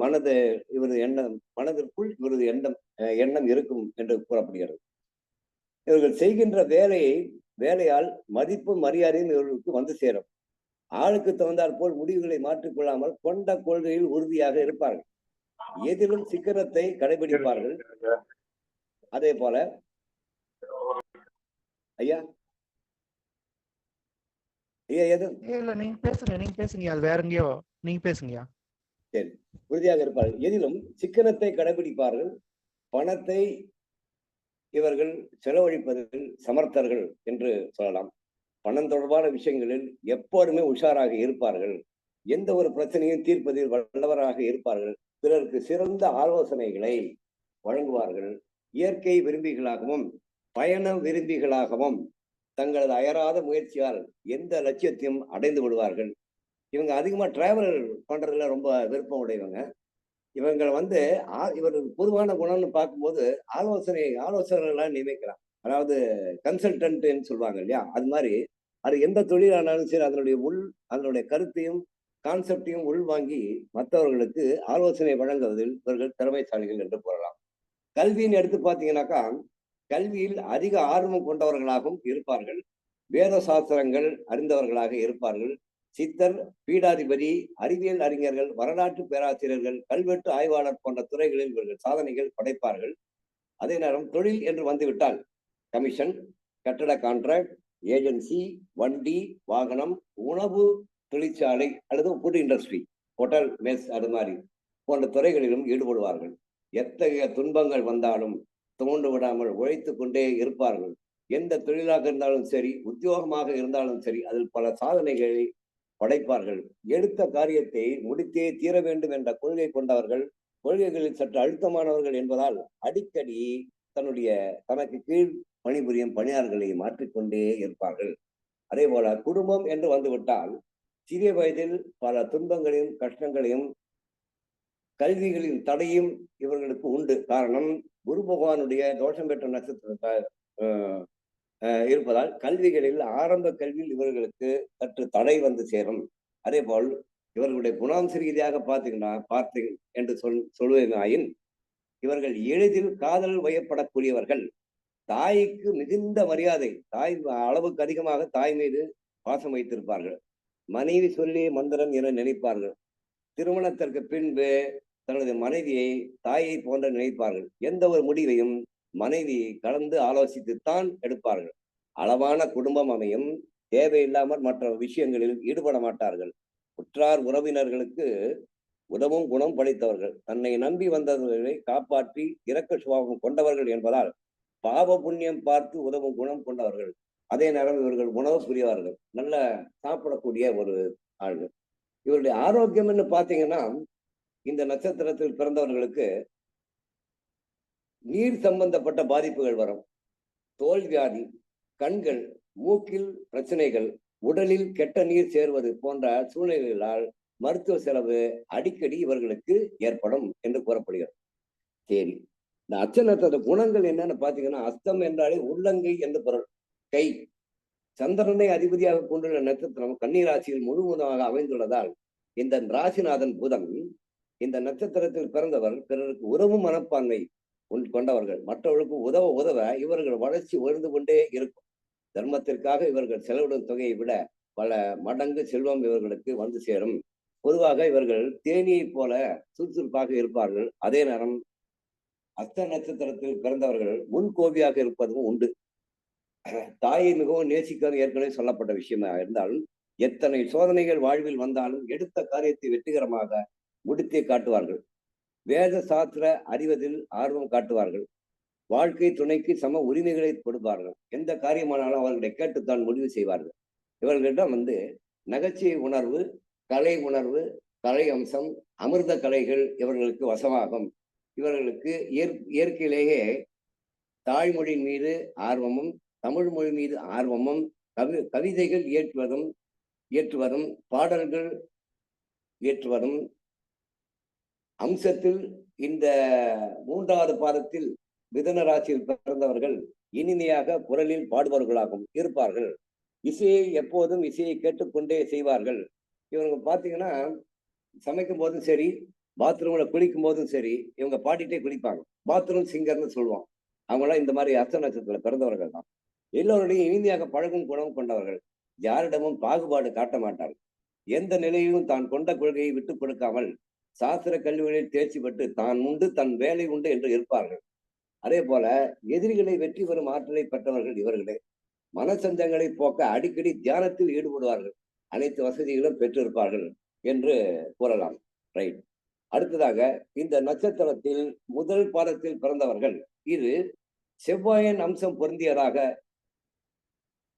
மனதிற்குள் இவரது எண்ணம் இருக்கும் என்று கூறப்படுகிறது. இவர்கள் செய்கின்ற வேலையால் மதிப்பும் மரியாதையும் இவர்களுக்கு சேரும். ஆளுக்கு தகுந்தாற் போல் முடிவுகளை மாற்றிக்கொள்ளாமல் கொண்ட கொள்கையில் உறுதியாக இருப்பார்கள். எதிலும் சிக்கனத்தை கடைபிடிப்பார்கள். அதே போல ஐயா நீங்க பேசுங்க. அது வேற எங்கேயோ நீங்க பேசுங்கய்யா. சரி, உறுதியாக இருப்பார்கள். எதிலும் சிக்கனத்தை கடைபிடிப்பார்கள். பணத்தை இவர்கள் செலவழிப்பதில் சமர்த்தர்கள் என்று சொல்லலாம். பணம் தொடர்பான விஷயங்களில் எப்போதுமே உஷாராக இருப்பார்கள். எந்த ஒரு பிரச்சனையும் தீர்ப்பதில் வல்லவராக இருப்பார்கள். பிறருக்கு சிறந்த ஆலோசனைகளை வழங்குவார்கள். இயற்கை விரும்பிகளாகவும் பயண விரும்பிகளாகவும் தங்களது அயராத முயற்சியால் எந்த லட்சியத்தையும் அடைந்து விடுவார்கள். இவங்க அதிகமா டிராவல் பண்றதுல ரொம்ப விருப்பம் உடையவங்க. இவங்க இவர் பொதுவான குணம்னு பார்க்கும்போது ஆலோசனைகள்லாம் நியமிக்கலாம். அதாவது கன்சல்டன்ட்னு சொல்லுவாங்க இல்லையா, அது மாதிரி அது எந்த தொழிலானாலும் சரி அதனுடைய கருத்தையும் கான்செப்டையும் உள்வாங்கி மற்றவர்களுக்கு ஆலோசனை வழங்குவதில் இவர்கள் திறமைசாலிகள் என்று கூறலாம். கல்வின்னு எடுத்து பார்த்தீங்கன்னாக்கா கல்வியில் அதிக ஆர்வம் கொண்டவர்களாகவும் இருப்பார்கள். வேத சாஸ்திரங்கள் அறிந்தவர்களாக இருப்பார்கள். சித்தர், பீடாதிபதி, அறிவியல் அறிஞர்கள், வரலாற்று பேராசிரியர்கள், கல்வெட்டு ஆய்வாளர் போன்ற துறைகளில் இவர்கள் சாதனைகள் படைப்பார்கள். அதே நேரம் தொழில் என்று வந்துவிட்டால் கமிஷன், கட்டட கான்ட்ராக்ட், ஏஜென்சி, வண்டி, வாகனம், உணவு தொழிற்சாலை அல்லது ஃபுட் இண்டஸ்ட்ரி, ஹோட்டல், மெஸ் அது மாதிரி போன்ற துறைகளிலும் ஈடுபடுவார்கள். எத்தகைய துன்பங்கள் வந்தாலும் தோண்டு விடாமல் உழைத்து கொண்டே இருப்பார்கள். எந்த தொழிலாக இருந்தாலும் சரி, உத்தியோகமாக இருந்தாலும் சரி, அதில் பல சாதனைகளை படைப்பார்கள். எடுத்த காரியத்தை முடித்தே தீர வேண்டும் என்ற கொள்கை கொண்டவர்கள், கொள்கைகளில் சற்று அழுத்தமானவர்கள் என்பதால் அடிக்கடி தனக்கு கீழ் பணிபுரியும் பணியாளர்களை மாற்றிக்கொண்டே இருப்பார்கள். அதே போல குடும்பம் என்று வந்துவிட்டால் சிறிய வயதில் பல துன்பங்களையும் கஷ்டங்களையும் கல்விகளின் தடையும் இவர்களுக்கு உண்டு. காரணம், குரு பகவானுடைய தோஷம் பெற்ற நட்சத்திரத்தை இருப்பதால் கல்விகளில் ஆரம்ப கல்வியில் இவர்களுக்கு சற்று தடை வந்து சேரும். அதே போல் இவர்களுடைய குணாம்ச ரீதியாக பார்த்தீங்க என்று சொல்வதாயின் இவர்கள் எளிதில் காதல் வயப்படக்கூடியவர்கள். தாய்க்கு மிகுந்த மரியாதை, தாய் அளவுக்கு அதிகமாக தாய் மீது பாசம் வைத்திருப்பார்கள். மனைவி சொல்லி மந்திரம் என நினைப்பார்கள். திருமணத்திற்கு பின்பு தனது மனைவியை தாயை போன்ற நினைப்பார்கள். எந்த ஒரு முடிவையும் மனைவி கலந்து ஆலோசித்துத்தான் எடுப்பார்கள். அளவான குடும்பம் அமையும். தேவையில்லாமல் மற்ற விஷயங்களில் ஈடுபட மாட்டார்கள். உற்றார் உறவினர்களுக்கு உதவும் குணம் படைத்தவர்கள். தன்னை நம்பி வந்தவர்களை காப்பாற்றி இரக்க சுபாவம் கொண்டவர்கள் என்பதால் பாவ புண்ணியம் பார்த்து உதவும் குணம் கொண்டவர்கள். அதே நேரம் இவர்கள் உணவு புரியவார்கள். நல்ல சாப்பிடக்கூடிய ஒரு ஆள்கள். இவருடைய ஆரோக்கியம் என்று பார்த்தீங்கன்னா, இந்த நட்சத்திரத்தில் பிறந்தவர்களுக்கு நீர் சம்பந்தப்பட்ட பாதிப்புகள் வரும். தோல் வியாதி, கண்கள், மூக்கில் பிரச்சனைகள், உடலில் கெட்ட நீர் சேர்வது போன்ற சூழ்நிலைகளால் மருத்துவ செலவு அடிக்கடி இவர்களுக்கு ஏற்படும் என்று கூறப்படுகிறது. சரி, இந்த அச்ச நட்சத்திர குணங்கள் என்னன்னு பாத்தீங்கன்னா, அஸ்தம் என்றாலே உள்ளங்கை என்று பொருள். கை. சந்திரனை அதிபதியாக கொண்டுள்ள நட்சத்திரம் கன்னிராசியில் முழுவதுமாக அமைந்துள்ளதால் இந்த ராசிநாதன் புதன் இந்த நட்சத்திரத்தில் பிறந்தவர் பிறருக்கு உதவும் மனப்பான்மை கொண்டவர்கள். மற்றவர்களுக்கு உதவ இவர்கள் வளர்ச்சி உயர்ந்து கொண்டே இருக்கும். தர்மத்திற்காக இவர்கள் செலவிடும் தொகையை விட பல மடங்கு செல்வம் இவர்களுக்கு வந்து சேரும். பொதுவாக இவர்கள் தேனியை போல சுறுசுறுப்பாக இருப்பார்கள். அதே நேரம் அஸ்த நட்சத்திரத்தில் பிறந்தவர்கள் முன்கோபியாக இருப்பதும் உண்டு. தாயை மிகவும் நேசிக்கிறது ஏற்கனவே சொல்லப்பட்ட விஷயமா இருந்தாலும் எத்தனை சோதனைகள் வாழ்வில் வந்தாலும் எடுத்த காரியத்தை வெற்றிகரமாக முடித்தே காட்டுவார்கள். வேத சாஸ்திர அறிவதில் ஆர்வம் காட்டுவார்கள். வாழ்க்கை துணைக்கு சம உரிமைகளை கொடுப்பார்கள். எந்த காரியமானாலும் அவர்களை கேட்டுத்தான் முடிவு செய்வார்கள். இவர்களிடம் நகைச்சுவை உணர்வு, கலை உணர்வு, கலை அம்சம், அமிர்த கலைகள் இவர்களுக்கு வசமாகும். இவர்களுக்கு இயற்கையிலேயே தாய்மொழியின் மீது ஆர்வமும் தமிழ் மொழி மீது ஆர்வமும் கவிதைகள் இயற்றுவதும் பாடல்கள் இயற்றுவதும் அம்சத்தில் இந்த 3வது பாதத்தில் மிதுன ராசியில் பிறந்தவர்கள் இனிமையாக குரலில் பாடுபவர்களாகவும் இருப்பார்கள். எப்போதும் இசையை கேட்டுக்கொண்டே செய்வார்கள். இவங்க பார்த்தீங்கன்னா, சமைக்கும் போதும் சரி, பாத்ரூம்ல குளிக்கும் போதும் சரி, இவங்க பாடிட்டே குளிப்பாங்க. பாத்ரூம் சிங்கர்னு சொல்லுவோம். அவங்களாம் இந்த மாதிரி அஸ்த நட்சத்திரத்தில் பிறந்தவர்கள் தான். எல்லோருடையும் இனிமையாக பழகும் குணம் கொண்டவர்கள். யாரிடமும் பாகுபாடு காட்ட மாட்டார்கள். எந்த நிலையிலும் தான் கொண்ட கொள்கையை விட்டுக் கொடுக்காமல் சாஸ்திர கல்விகளில் தேர்ச்சி பெற்று தான் உண்டு தன் வேலை உண்டு என்று இருப்பார்கள். அதே போல எதிரிகளை வெற்றி பெறும் ஆற்றலை பெற்றவர்கள் இவர்களே. மனசஞ்சங்களை போக்க அடிக்கடி தியானத்தில் ஈடுபடுவார்கள். அனைத்து வசதிகளும் பெற்றிருப்பார்கள் என்று கூறலாம். ரைட். அடுத்ததாக இந்த நட்சத்திரத்தில் முதல் பாதத்தில் பிறந்தவர்கள் இது செவ்வாயின் அம்சம் பொருந்தியதாக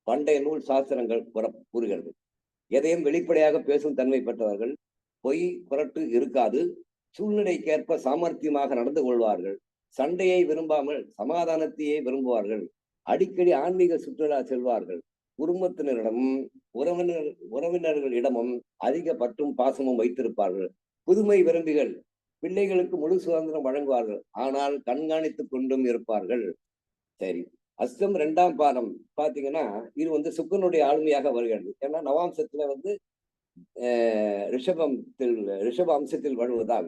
பண்டைய நூல் சாஸ்திரங்கள் கூறுகிறது. எதையும் வெளிப்படையாக பேசும் தன்மை பெற்றவர்கள். பொய் புரட்டு இருக்காது. சூழ்நிலைக்கேற்ப சாமர்த்தியமாக நடந்து கொள்வார்கள். சண்டையை விரும்பாமல் சமாதானத்தையே விரும்புவார்கள். அடிக்கடி ஆன்மீக சுற்றுலா செல்வார்கள். குடும்பத்தினரிடமும் உறவினர்களிடமும் அதிக பற்றும் பாசமும் வைத்திருப்பார்கள். புதுமை விரும்பிகள். பிள்ளைகளுக்கு முழு சுதந்திரம் வழங்குவார்கள். ஆனால் கண்காணித்துக் கொண்டும் இருப்பார்கள். சரி, அஸ்தம் 2ஆம் பாதம் பாத்தீங்கன்னா இது சுக்கரனுடைய ஆளுமையாக வருகிறது. ஏன்னா நவாம்சத்துல ரிஷப அம்சத்தில் வருவதால்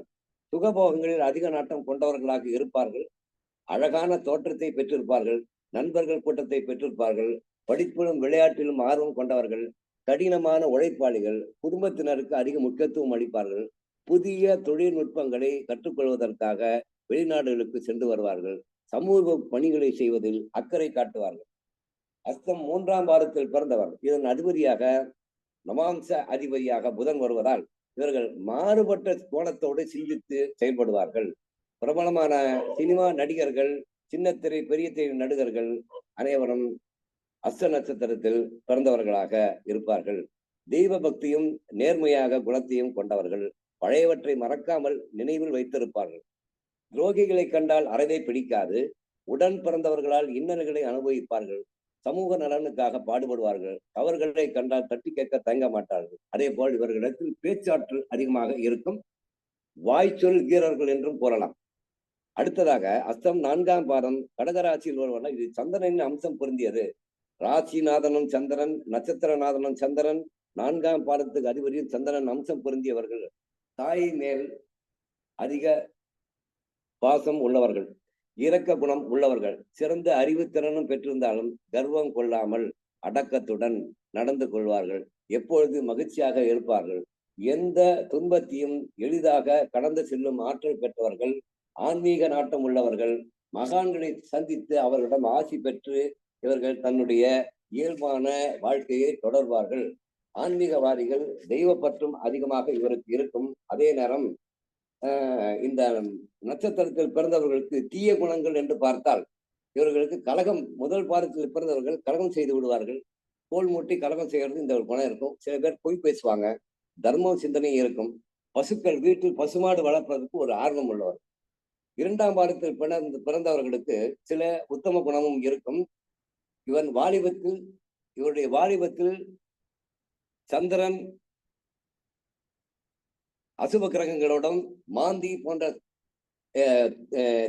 சுகபோகங்களில் அதிக நாட்டம் கொண்டவர்களாக இருப்பார்கள். அழகான தோற்றத்தை பெற்றிருப்பார்கள். நண்பர்கள் கூட்டத்தை பெற்றிருப்பார்கள். படிப்பிலும் விளையாட்டிலும் ஆர்வம் கொண்டவர்கள். கடினமான உழைப்பாளிகள். குடும்பத்தினருக்கு அதிக முக்கியத்துவம் அளிப்பார்கள். புதிய தொழில்நுட்பங்களை கற்றுக்கொள்வதற்காக வெளிநாடுகளுக்கு சென்று வருவார்கள். சமூக பணிகளை செய்வதில் அக்கறை காட்டுவார்கள். அஸ்தம் 3ஆம் பாதத்தில் பிறந்தவர். இதன் அதிபதியாக நவாம்ச அதிபதியாக புதன் வருவதால் இவர்கள் மாறுபட்ட கோணத்தோடு சிந்தித்து செயல்படுவார்கள். பிரபலமான சினிமா நடிகர்கள், சின்னத்திரை பெரிய திரை நடிகர்கள் அனைவரும் அஸ்த நட்சத்திரத்தில் பிறந்தவர்களாக இருப்பார்கள். தெய்வ பக்தியும் நேர்மையாக குணத்தையும் கொண்டவர்கள். பழையவற்றை மறக்காமல் நினைவில் வைத்திருப்பார்கள். துரோகிகளை கண்டால் அறவே பிடிக்காது. உடன் பிறந்தவர்களால் இன்னல்களை அனுபவிப்பார்கள். சமூக நலனுக்காக பாடுபடுவார்கள். தவறுகளை கண்டால் தட்டி கேட்க தயங்க மாட்டார்கள். அதே போல் இவர்களிடத்தில் பேச்சாற்றல் அதிகமாக இருக்கும். வாய்ச்சொல் வீரர்கள் என்றும் கூறலாம். அடுத்ததாக அஸ்தம் 4ஆம் பாதம் கடகராசியில் வருவன. இது சந்திரனின் அம்சம் பொருந்தியது. ராசிநாதனும் சந்திரன், நட்சத்திரநாதனும் சந்திரன், 4ஆம் பாதத்துக்கு அதிபதியும் சந்திரன் அம்சம் பொருந்தியவர்கள். தாய் மேல் அதிக பாசம் உள்ளவர்கள், இரக்க குணம் உள்ளவர்கள். சிறந்த அறிவு திறனும் பெற்றிருந்தாலும் கர்வம் கொள்ளாமல் அடக்கத்துடன் நடந்து கொள்வார்கள். எப்பொழுது மகிழ்ச்சியாக இருப்பார்கள். எந்த துன்பத்தையும் எளிதாக கடந்து செல்லும் ஆற்றல் பெற்றவர்கள். ஆன்மீக நாட்டம் உள்ளவர்கள். மகான்களை சந்தித்து அவர்களிடம் ஆசி பெற்று இவர்கள் தன்னுடைய இயல்பான வாழ்க்கையை தொடர்வார்கள். ஆன்மீகவாதிகள். தெய்வ பற்றும் அதிகமாக இவருக்கு இருக்கும். அதே நேரம் இந்த நட்சத்திரத்தில் பிறந்தவர்களுக்கு தீய குணங்கள் என்று பார்த்தால் இவர்களுக்கு கலகம். முதல் பாதத்தில் பிறந்தவர்கள் கலகம் செய்து விடுவார்கள். கோல் மூட்டி கலகம் செய்யறது இந்த ஒரு குணம் இருக்கும். சில பேர் பொய் பேசுவாங்க. தர்மம் சிந்தனை இருக்கும். பசுக்கள் வீட்டில் பசுமாடு வளர்ப்பதற்கு ஒரு ஆர்வம் உள்ளவர். 2ஆம் பாதத்தில் பிறந்தவர்களுக்கு சில உத்தம குணமும் இருக்கும். இவருடைய வாலிபத்தில் சந்திரன் அசுப கிரகங்களோடும் மாந்தி போன்ற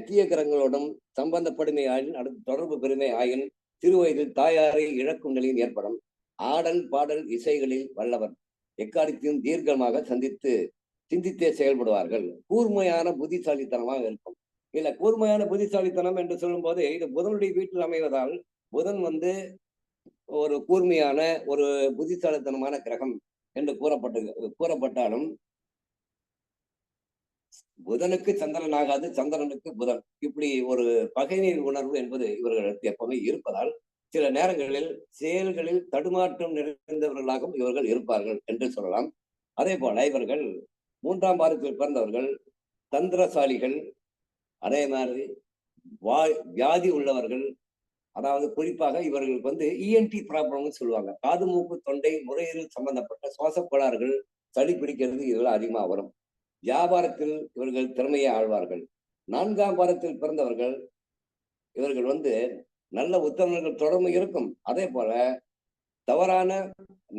தீய கிரகங்களோடும் சம்பந்தப்படுமை ஆயின், அடுத்து தொடர்பு பெருமை ஆயின் சிறுவயதில் தாயாரை இழக்கும் நிலையும் ஏற்படும். ஆடல் பாடல் இசைகளில் வல்லவர். எக்காலத்தையும் தீர்க்கமாக சிந்தித்தே செயல்படுவார்கள். கூர்மையான புத்திசாலித்தனமாக இருக்கும். இல்ல, கூர்மையான புத்திசாலித்தனம் என்று சொல்லும் போது இது புதனுடைய வீட்டில் அமைவதால் புதன் ஒரு கூர்மையான ஒரு புத்திசாலித்தனமான கிரகம் என்று கூறப்பட்டாலும் புதனுக்கு சந்திரன் ஆகாது, சந்திரனுக்கு புதன். இப்படி ஒரு பகைமை உணர்வு என்பது இவர்களுக்கு எப்பவுமே இருப்பதால் சில நேரங்களில் செயல்களில் தடுமாற்றம் நிறைந்தவர்களாகவும் இவர்கள் இருப்பார்கள் என்று சொல்லலாம். அதே போல இவர்கள் 3ஆம் பாதத்தில் பிறந்தவர்கள் தந்திரசாலிகள். அதே மாதிரி வியாதி உள்ளவர்கள். அதாவது குறிப்பாக இவர்களுக்கு இஎன்டி ப்ராப்ளம்னு சொல்லுவாங்க. காது மூக்கு தொண்டை நுரையீரல் சம்பந்தப்பட்ட சுவாச கோளாறுகள், சளி பிடிக்கிறது இதெல்லாம் அதிகமா வரும். வியாபாரத்தில் இவர்கள் திறமையை ஆழ்வார்கள். 4ஆம் பாதத்தில் பிறந்தவர்கள் இவர்கள் நல்ல உத்தமர்கள் தொடர்பு இருக்கும். அதே போல தவறான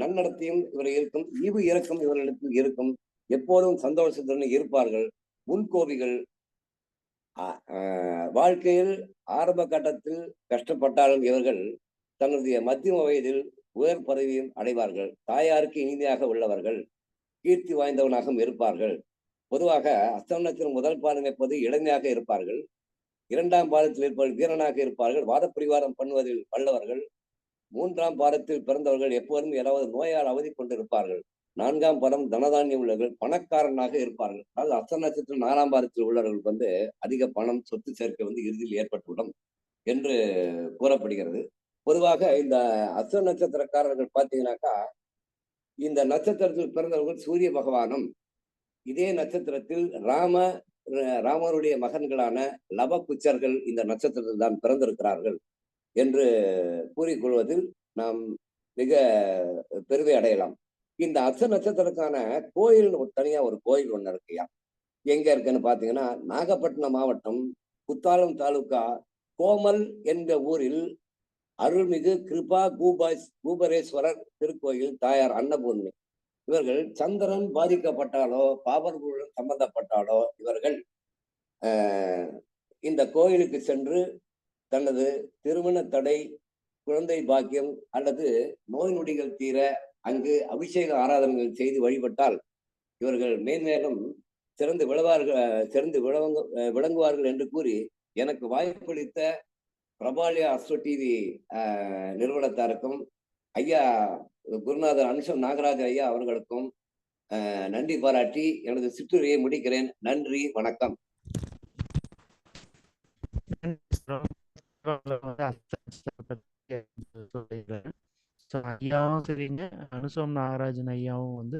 நன்னடத்தையும் இவர் இருக்கும். ஈவு இறக்கம் இவர்களுக்கு இருக்கும். எப்போதும் சந்தோஷத்துடன் இருப்பார்கள். முன்கோபிகள். வாழ்க்கையில் ஆரம்ப கட்டத்தில் கஷ்டப்பட்டாலும் இவர்கள் தன்னுடைய மத்தியம வயதில் உயர் பதவியும் அடைவார்கள். தாயாருக்கு இனிமையாக உள்ளவர்கள். கீர்த்தி வாய்ந்தவனாகவும் இருப்பார்கள். பொதுவாக அஸ்தம் நட்சத்திரம் முதல் பாதம் வைப்பது இளமையாக இருப்பார்கள். 2ஆம் பாதத்தில் இருப்பவர்கள் வீரனாக இருப்பார்கள். வாத பிரிவாரம் பண்ணுவதில் வல்லவர்கள். 3ஆம் பாதத்தில் பிறந்தவர்கள் எப்போதும் ஏதாவது நோயால் அவதி கொண்டிருப்பார்கள். 4ஆம் பாதம் தனதானியம் உள்ளவர்கள். பணக்காரனாக இருப்பார்கள். அதாவது அஸ்தம் நட்சத்திரம் 4ஆம் பாதத்தில் உள்ளவர்கள் அதிக பணம் சொத்து சேர்க்கை இறுதியில் ஏற்பட்டுவிடும் என்று கூறப்படுகிறது. பொதுவாக இந்த அஸ்தம் நட்சத்திரக்காரர்கள் பார்த்தீங்கன்னாக்கா, இந்த நட்சத்திரத்தில் பிறந்தவர்கள் சூரிய பகவானும் இதே நட்சத்திரத்தில் ராமருடைய மகன்களான லவகுச்சர்கள் இந்த நட்சத்திரத்தில் தான் பிறந்திருக்கிறார்கள் என்று கூறிக்கொள்வதில் நாம் மிக பெருமை அடையலாம். இந்த அஸ்த நட்சத்திரக்கான கோயில் தனியா ஒரு கோயில் ஒண்ணு இருக்குயா. எங்க இருக்குன்னு பாத்தீங்கன்னா, நாகப்பட்டினம் மாவட்டம் குத்தாலம் தாலுகா கோமல் என்ற ஊரில் அருள்மிகு கிருபா கூபரேஸ்வரர் திருக்கோயில் தாயார் அன்னபூர்ணி. இவர்கள் சந்திரன் பாதிக்கப்பட்டாலோ பாபர்களுடன் சம்பந்தப்பட்டாலோ இவர்கள் இந்த கோயிலுக்கு சென்று தனது திருமண தடை, குழந்தை பாக்கியம் அல்லது நோய் நொடிகள் தீர அங்கு அபிஷேக ஆராதனைகள் செய்து வழிபட்டால் இவர்கள் மேன்மேலும் சிறந்து விளங்குவார்கள் என்று கூறி எனக்கு வாய்ப்பளித்த பிரபாலியா அஸ்ட்ரோ டிவி நிறுவனத்தாருக்கும் ஐயா குருநாதர் அனுஷம் நாகராஜ ஐயா அவர்களுக்கும் நன்றி பாராட்டி எனது சிற்றுரையை முடிக்கிறேன். நன்றி, வணக்கம். ஐயாவும் சரிங்க, அனுஷம் நாகராஜன் ஐயாவும்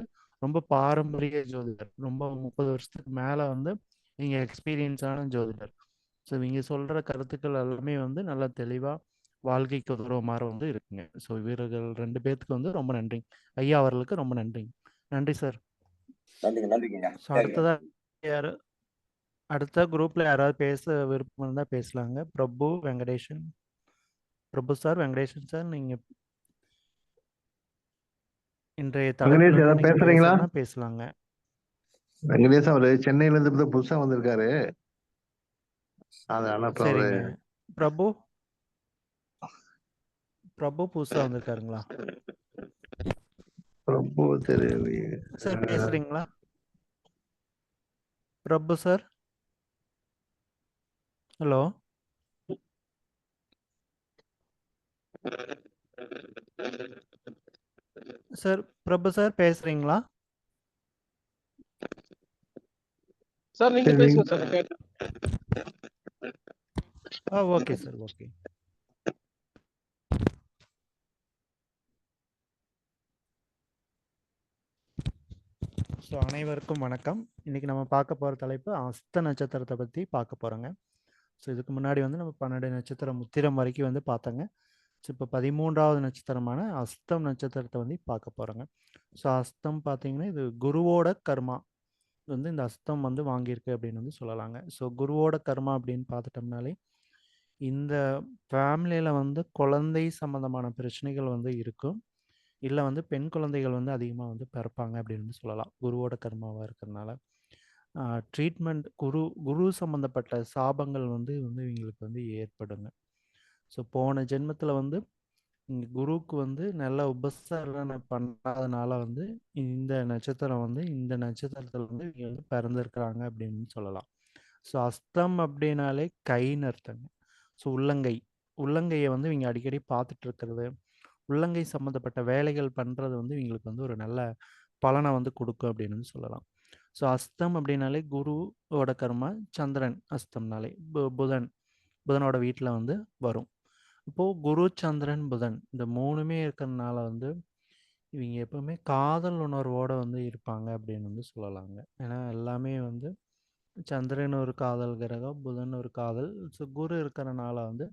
ரொம்ப பாரம்பரிய ஜோதிடர். ரொம்ப 30 வருஷத்துக்கு மேல நீங்க எக்ஸ்பீரியன்ஸான ஜோதிடர். ஸோ இவங்க சொல்ற கருத்துக்கள் எல்லாமே நல்லா தெளிவா வாழ்க்கைக்கு உதவுமாறு வந்து இருக்குங்க. ஸோ இவர்கள் 2 பேத்துக்கு வந்து ரொம்ப நன்றிங்க. ஐயா அவர்களுக்கு ரொம்ப நன்றிங்க. நன்றி சார். நன்றிங்க. ஸோ அடுத்ததா யாரு அடுத்த குரூப்ல யாராவது பேச விருப்பம் இருந்தா பேசலாங்க. பிரபு வெங்கடேஷன். பிரபு சார், வெங்கடேஷன் சார், நீங்க இன்றைய தலைப்புல வெங்கடேஷ் இருந்து ஏதாவது நீங்க பேசுறீங்களா? பேசணும்னா பேசலாங்க. வெங்கடேஷ் அவரு சென்னையில இருந்து இப்ப புதுசா வந்திருக்காரு. அதனால இப்ப அவரு சரிங்க. பிரபு பிரபு புதுசா வந்திருக்காருங்களா? ரொம்ப தெரியலையே. சார் பேசுறீங்களா? பிரபு சார், ஹலோ. சார் பிரபு சார் பேசுறீங்களா? சார் நீங்க சரி, பேசுங்க sir. Okay sir, okay. So அனைவருக்கும் வணக்கம். இன்னைக்கு நம்ம பார்க்க போகிற தலைப்பு அஸ்த நட்சத்திரத்தை பற்றி பார்க்க போகிறோங்க. ஸோ இதுக்கு முன்னாடி வந்து நம்ம 12 நட்சத்திரம் முத்திரம் வரைக்கும் வந்து பார்த்தோங்க. ஸோ இப்போ 13வது நட்சத்திரமான அஸ்தம் நட்சத்திரத்தை வந்து பார்க்க போகிறோங்க. ஸோ அஸ்தம் பார்த்தீங்கன்னா இது குருவோட கர்மா வந்து இந்த அஸ்தம் வந்து வாங்கியிருக்கு அப்படின்னு வந்து சொல்லலாங்க. ஸோ குருவோட கர்மா அப்படின்னு பார்த்துட்டோம்னாலே இந்த ஃபேமிலியில் வந்து குழந்தை சம்மந்தமான பிரச்சனைகள் வந்து இருக்கும். இல்லை வந்து பெண் குழந்தைகள் வந்து அதிகமாக வந்து பிறப்பாங்க அப்படின்னு வந்து சொல்லலாம். குருவோட கர்மாவாக இருக்கிறதுனால ட்ரீட்மெண்ட் குரு சம்மந்தப்பட்ட சாபங்கள் வந்து வந்து இவங்களுக்கு வந்து ஏற்படுங்க. ஸோ போன ஜென்மத்தில் வந்து இங்கே குருவுக்கு வந்து நல்ல உபசரணை பண்ணாதனால வந்து இந்த நட்சத்திரம் வந்து இந்த நட்சத்திரத்தில் வந்து இவங்க வந்து பிறந்திருக்கிறாங்க அப்படின்னு சொல்லலாம். ஸோ அஸ்தம் அப்படின்னாலே கைன்னு அர்த்தங்க. ஸோ உள்ளங்கை உள்ளங்கையை வந்து இவங்க அடிக்கடி பார்த்துட்டு இருக்கிறது, உள்ளங்கை சம்மந்தப்பட்ட வேலைகள் பண்ணுறது வந்து இவங்களுக்கு வந்து ஒரு நல்ல பலனை வந்து கொடுக்கும் அப்படின்னு வந்து சொல்லலாம். ஸோ அஸ்தம் அப்படின்னாலே குருவோட கர்மா, சந்திரன் அஸ்தம்னாலே புதனோட வீட்டில் வந்து வரும். இப்போது குரு சந்திரன் புதன் இந்த 3மே இருக்கிறதுனால வந்து இவங்க எப்பவுமே காதல் உணர்வோடு வந்து இருப்பாங்க அப்படின்னு வந்து சொல்லலாங்க. ஏன்னா எல்லாமே வந்து சந்திரன் ஒரு காதல் கிரகம், புதன் ஒரு காதல். ஸோ குரு இருக்கிறனால வந்து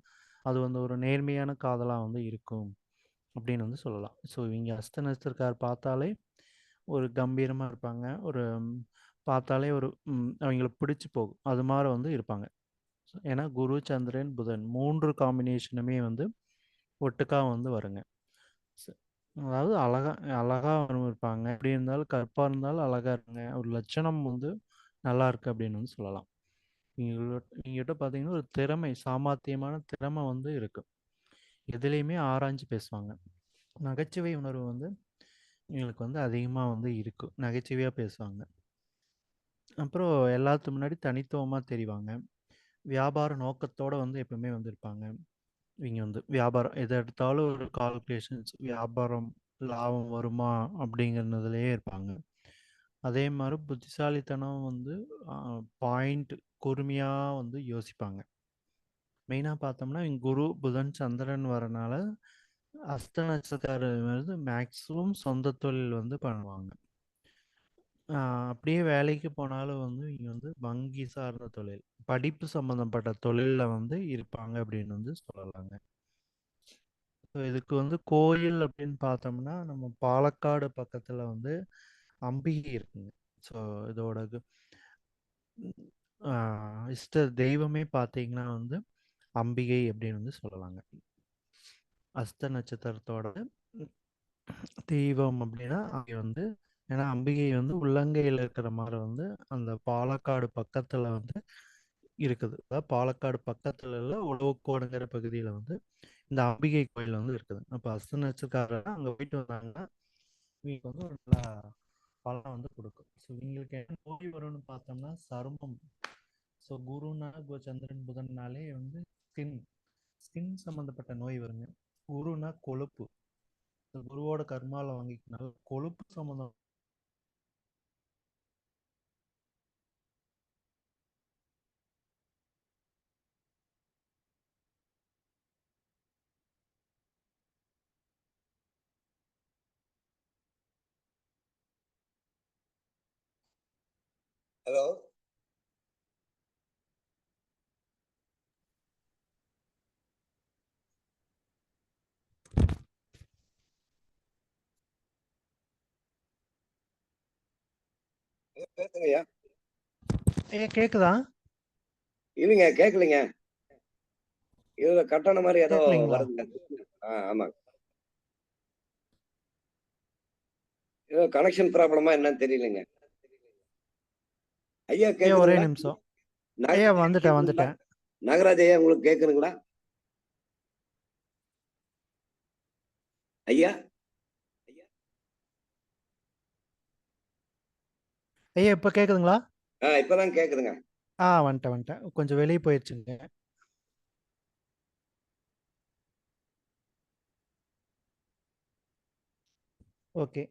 அது வந்து ஒரு நேர்மையான காதலாக வந்து இருக்கும் அப்படின்னு வந்து சொல்லலாம். ஸோ இவங்க அஸ்த நட்சத்திரக்கார் பார்த்தாலே ஒரு கம்பீரமாக இருப்பாங்க. ஒரு பார்த்தாலே ஒரு அவங்களுக்கு பிடிச்சி போகும் அது மாதிரி வந்து இருப்பாங்க. ஏன்னா குரு சந்திரன் புதன் 3 காம்பினேஷனுமே வந்து ஒட்டுக்கா வந்து வருங்க. ச அதாவது அழகா அழகா இருப்பாங்க. எப்படி இருந்தாலும் கருப்பா இருந்தாலும் அழகா இருங்க. ஒரு லட்சணம் வந்து நல்லா இருக்கு அப்படின்னு வந்து சொல்லலாம். நீங்ககிட்ட பார்த்தீங்கன்னா ஒரு திறமை, சாமர்த்தியமான திறமை வந்து இருக்கு. எதுலேயுமே ஆராய்ஞ்சு பேசுவாங்க. நகைச்சுவை உணர்வு வந்து இவங்களுக்கு வந்து அதிகமாக வந்து இருக்கும். நகைச்சுவையாக பேசுவாங்க. அப்புறம் எல்லாத்துக்கு முன்னாடி தனித்துவமாக தெரிவாங்க. வியாபார நோக்கத்தோட வந்து எப்பவுமே வந்திருப்பாங்க. இவங்க வந்து வியாபாரம் எதை எடுத்தாலும் ஒரு கால்குலேஷன்ஸ், வியாபாரம் லாபம் வருமா அப்படிங்கிறதுலயே இருப்பாங்க. அதே மாதிரி புத்திசாலித்தனம் வந்து பாயிண்ட் கூர்மையாக வந்து யோசிப்பாங்க. மெயினாக பார்த்தோம்னா இவங்க குரு புதன் சந்திரன் வரனால அஸ்த நட்சத்திரம் வந்து மேக்ஸிமம் சொந்த தொழில் வந்து பண்ணுவாங்க. அப்படியே வேலைக்கு போனாலும் வந்து இவங்க வந்து வங்கி சார்ந்த தொழில், படிப்பு சம்மந்தப்பட்ட தொழிலில் வந்து இருப்பாங்க அப்படின்னு வந்து சொல்லலாங்க. ஸோ இதுக்கு வந்து கோயில் அப்படின்னு பார்த்தோம்னா நம்ம பாலக்காடு பக்கத்தில் வந்து அம்பிகை இருக்குங்க. ஸோ இதோட இஷ்ட தெய்வமே பார்த்தீங்கன்னா வந்து அம்பிகை அப்படின்னு வந்து சொல்லலாங்க. அஸ்த நட்சத்திரத்தோட தெய்வம் அப்படின்னா அங்கே வந்து ஏன்னா அம்பிகை வந்து உள்ளங்கையில் இருக்கிற மாதிரி வந்து அந்த பாலக்காடு பக்கத்தில் வந்து இருக்குது. அதாவது பாலக்காடு பக்கத்தில் உள்ள உழவுக்கோடுங்கிற பகுதியில் வந்து இந்த அம்பிகை கோயில் வந்து இருக்குது. அப்போ அஸ்த நட்சத்திரக்காரர் அங்கே போயிட்டு வந்தாங்கன்னா இவங்களுக்கு வந்து ஒரு நல்ல பலன் வந்து கொடுக்கும். ஸோ இவங்களுக்கு என்ன நோய் வரும்னு பார்த்தோம்னா சருமம். ஸோ குருனா சந்திரன் புதன்னாலே வந்து ஸ்கின் சம்மந்தப்பட்ட நோய் வருங்க. குருனா கொழுப்பு. குருவோட கர்மாவில் வாங்கிக்கனால கொழுப்பு சம்மந்தம் ஹலோ. பேசுங்கய்யா. ஐயா கேக்குதா? இல்லைங்க, கேட்கலைங்க. இதுல கட்டான மாதிரி ஏதோ கேட்கலைங்களா? வருதுங்க. ஆமாங்க. ஏதோ கனெக்ஷன் ப்ராப்ளமா என்னன்னு தெரியலைங்க. ஐயா ஐயா ஒரே கேக்குதுங்களா? நிமிஷம். ஐயா நாகராஜ் வந்துட்டேன் கேக்குதுங்களா? வந்துட்டேன். நாகராஜ் ஐயா உங்களுக்கு கேக்குதுங்களா? ஐயா ஐயா இப்ப கேக்குதுங்களா? இப்பதான் கேக்குதுங்க. வந்துட்டேன் வந்துட்டேன். கொஞ்சம் வெளியே போயிடுச்சுங்க. ஓகே.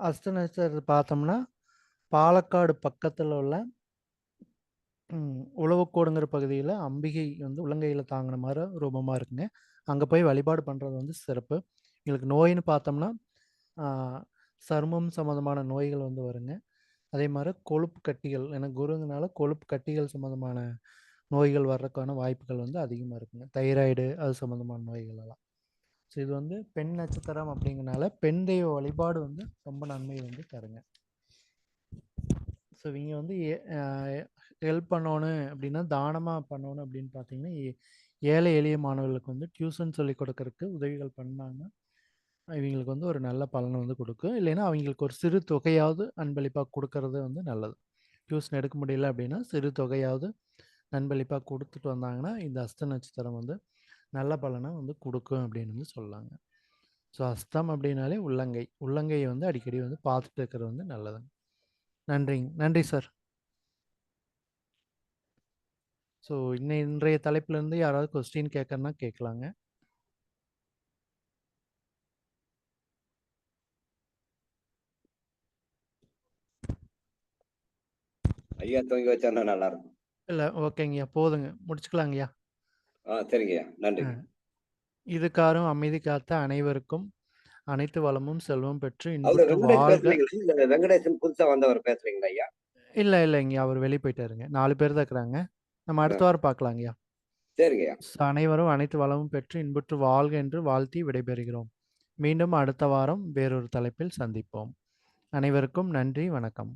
அஸ்த நட்சத்திரத்தை பார்த்தோம்னா பாலக்காடு பக்கத்தில் உள்ள உழவக்கோடுங்கிற பகுதியில் அம்பிகை வந்து உள்ளங்கையில் தாங்கின மாதிரி ரூபமாக இருக்குங்க. அங்கே போய் வழிபாடு பண்ணுறது வந்து சிறப்பு. எங்களுக்கு நோயின்னு பார்த்தோம்னா சருமம் சம்மந்தமான நோய்கள் வந்து வருங்க. அதே மாதிரி கொழுப்பு கட்டிகள், ஏன்னா குருங்கனால கொழுப்பு கட்டிகள் சம்மந்தமான நோய்கள் வர்றதுக்கான வாய்ப்புகள் வந்து அதிகமாக இருக்குங்க. தைராய்டு அது சம்மந்தமான நோய்கள் எல்லாம். ஸோ இது வந்து பெண் நட்சத்திரம் அப்படிங்கிறனால பெண் தெய்வ வழிபாடு வந்து ரொம்ப நன்மை வந்து தருங்க. ஸோ இவங்க வந்து ஹெல்ப் பண்ணணும் அப்படின்னா தானமாக பண்ணணும் அப்படின்னு பார்த்தீங்கன்னா ஏழை எளிய மாணவர்களுக்கு வந்து டியூஷன் சொல்லி கொடுக்கறதுக்கு உதவிகள் பண்ணாங்கன்னா இவங்களுக்கு வந்து ஒரு நல்ல பலனை வந்து கொடுக்கும். இல்லைன்னா அவங்களுக்கு ஒரு சிறு தொகையாவது அன்பளிப்பாக கொடுக்கறது வந்து நல்லது. டியூஷன் எடுக்க முடியல அப்படின்னா சிறு தொகையாவது நண்பளிப்பாக கொடுத்துட்டு வந்தாங்கன்னா இந்த அஸ்த நட்சத்திரம் வந்து நல்ல பலனை வந்து கொடுக்கும் அப்படின்னு வந்து சொல்லலாங்க. ஸோ அஸ்தம் அப்படின்னாலே உள்ளங்கை, உள்ளங்கையை வந்து அடிக்கடி வந்து பார்த்துட்டு இருக்கிறது வந்து நல்லதுங்க. நன்றிங்க. நன்றி சார். ஸோ இன்றைய தலைப்புலேருந்து யாராவது கொஸ்டின் கேட்கறனா கேட்கலாங்க. ஐயா தூங்கி வச்சா நல்லா இருக்கும். இல்லை ஓகேங்கய்யா, போதுங்க, முடிச்சுக்கலாங்கய்யா. சரிங்கய்யா, நன்றி. இதுக்காரும் அமைதி காத்த அனைவருக்கும் அனைத்து வளமும் செல்வம் பெற்று அவரு இன்புற்று வெங்கடேஷ் வாழ்க. பேசுறீங்களா? இல்ல வெங்கடேசன் புதுசா வந்தவர் பேசுறீங்களா ஐயா? இல்லைங்கய்யா, அவர் வெளியே போயிட்டாருங்க. 4 பேர் தான் இருக்கிறாங்க. நம்ம அடுத்த வாரம் பார்க்கலாங்கய்யா. சரிங்கய்யா. அனைவரும் அனைத்து வளமும் பெற்று இன்புற்று வாழ்க என்று வாழ்த்தி விடைபெறுகிறோம். மீண்டும் அடுத்த வாரம் வேறொரு தலைப்பில் சந்திப்போம். அனைவருக்கும் நன்றி, வணக்கம்.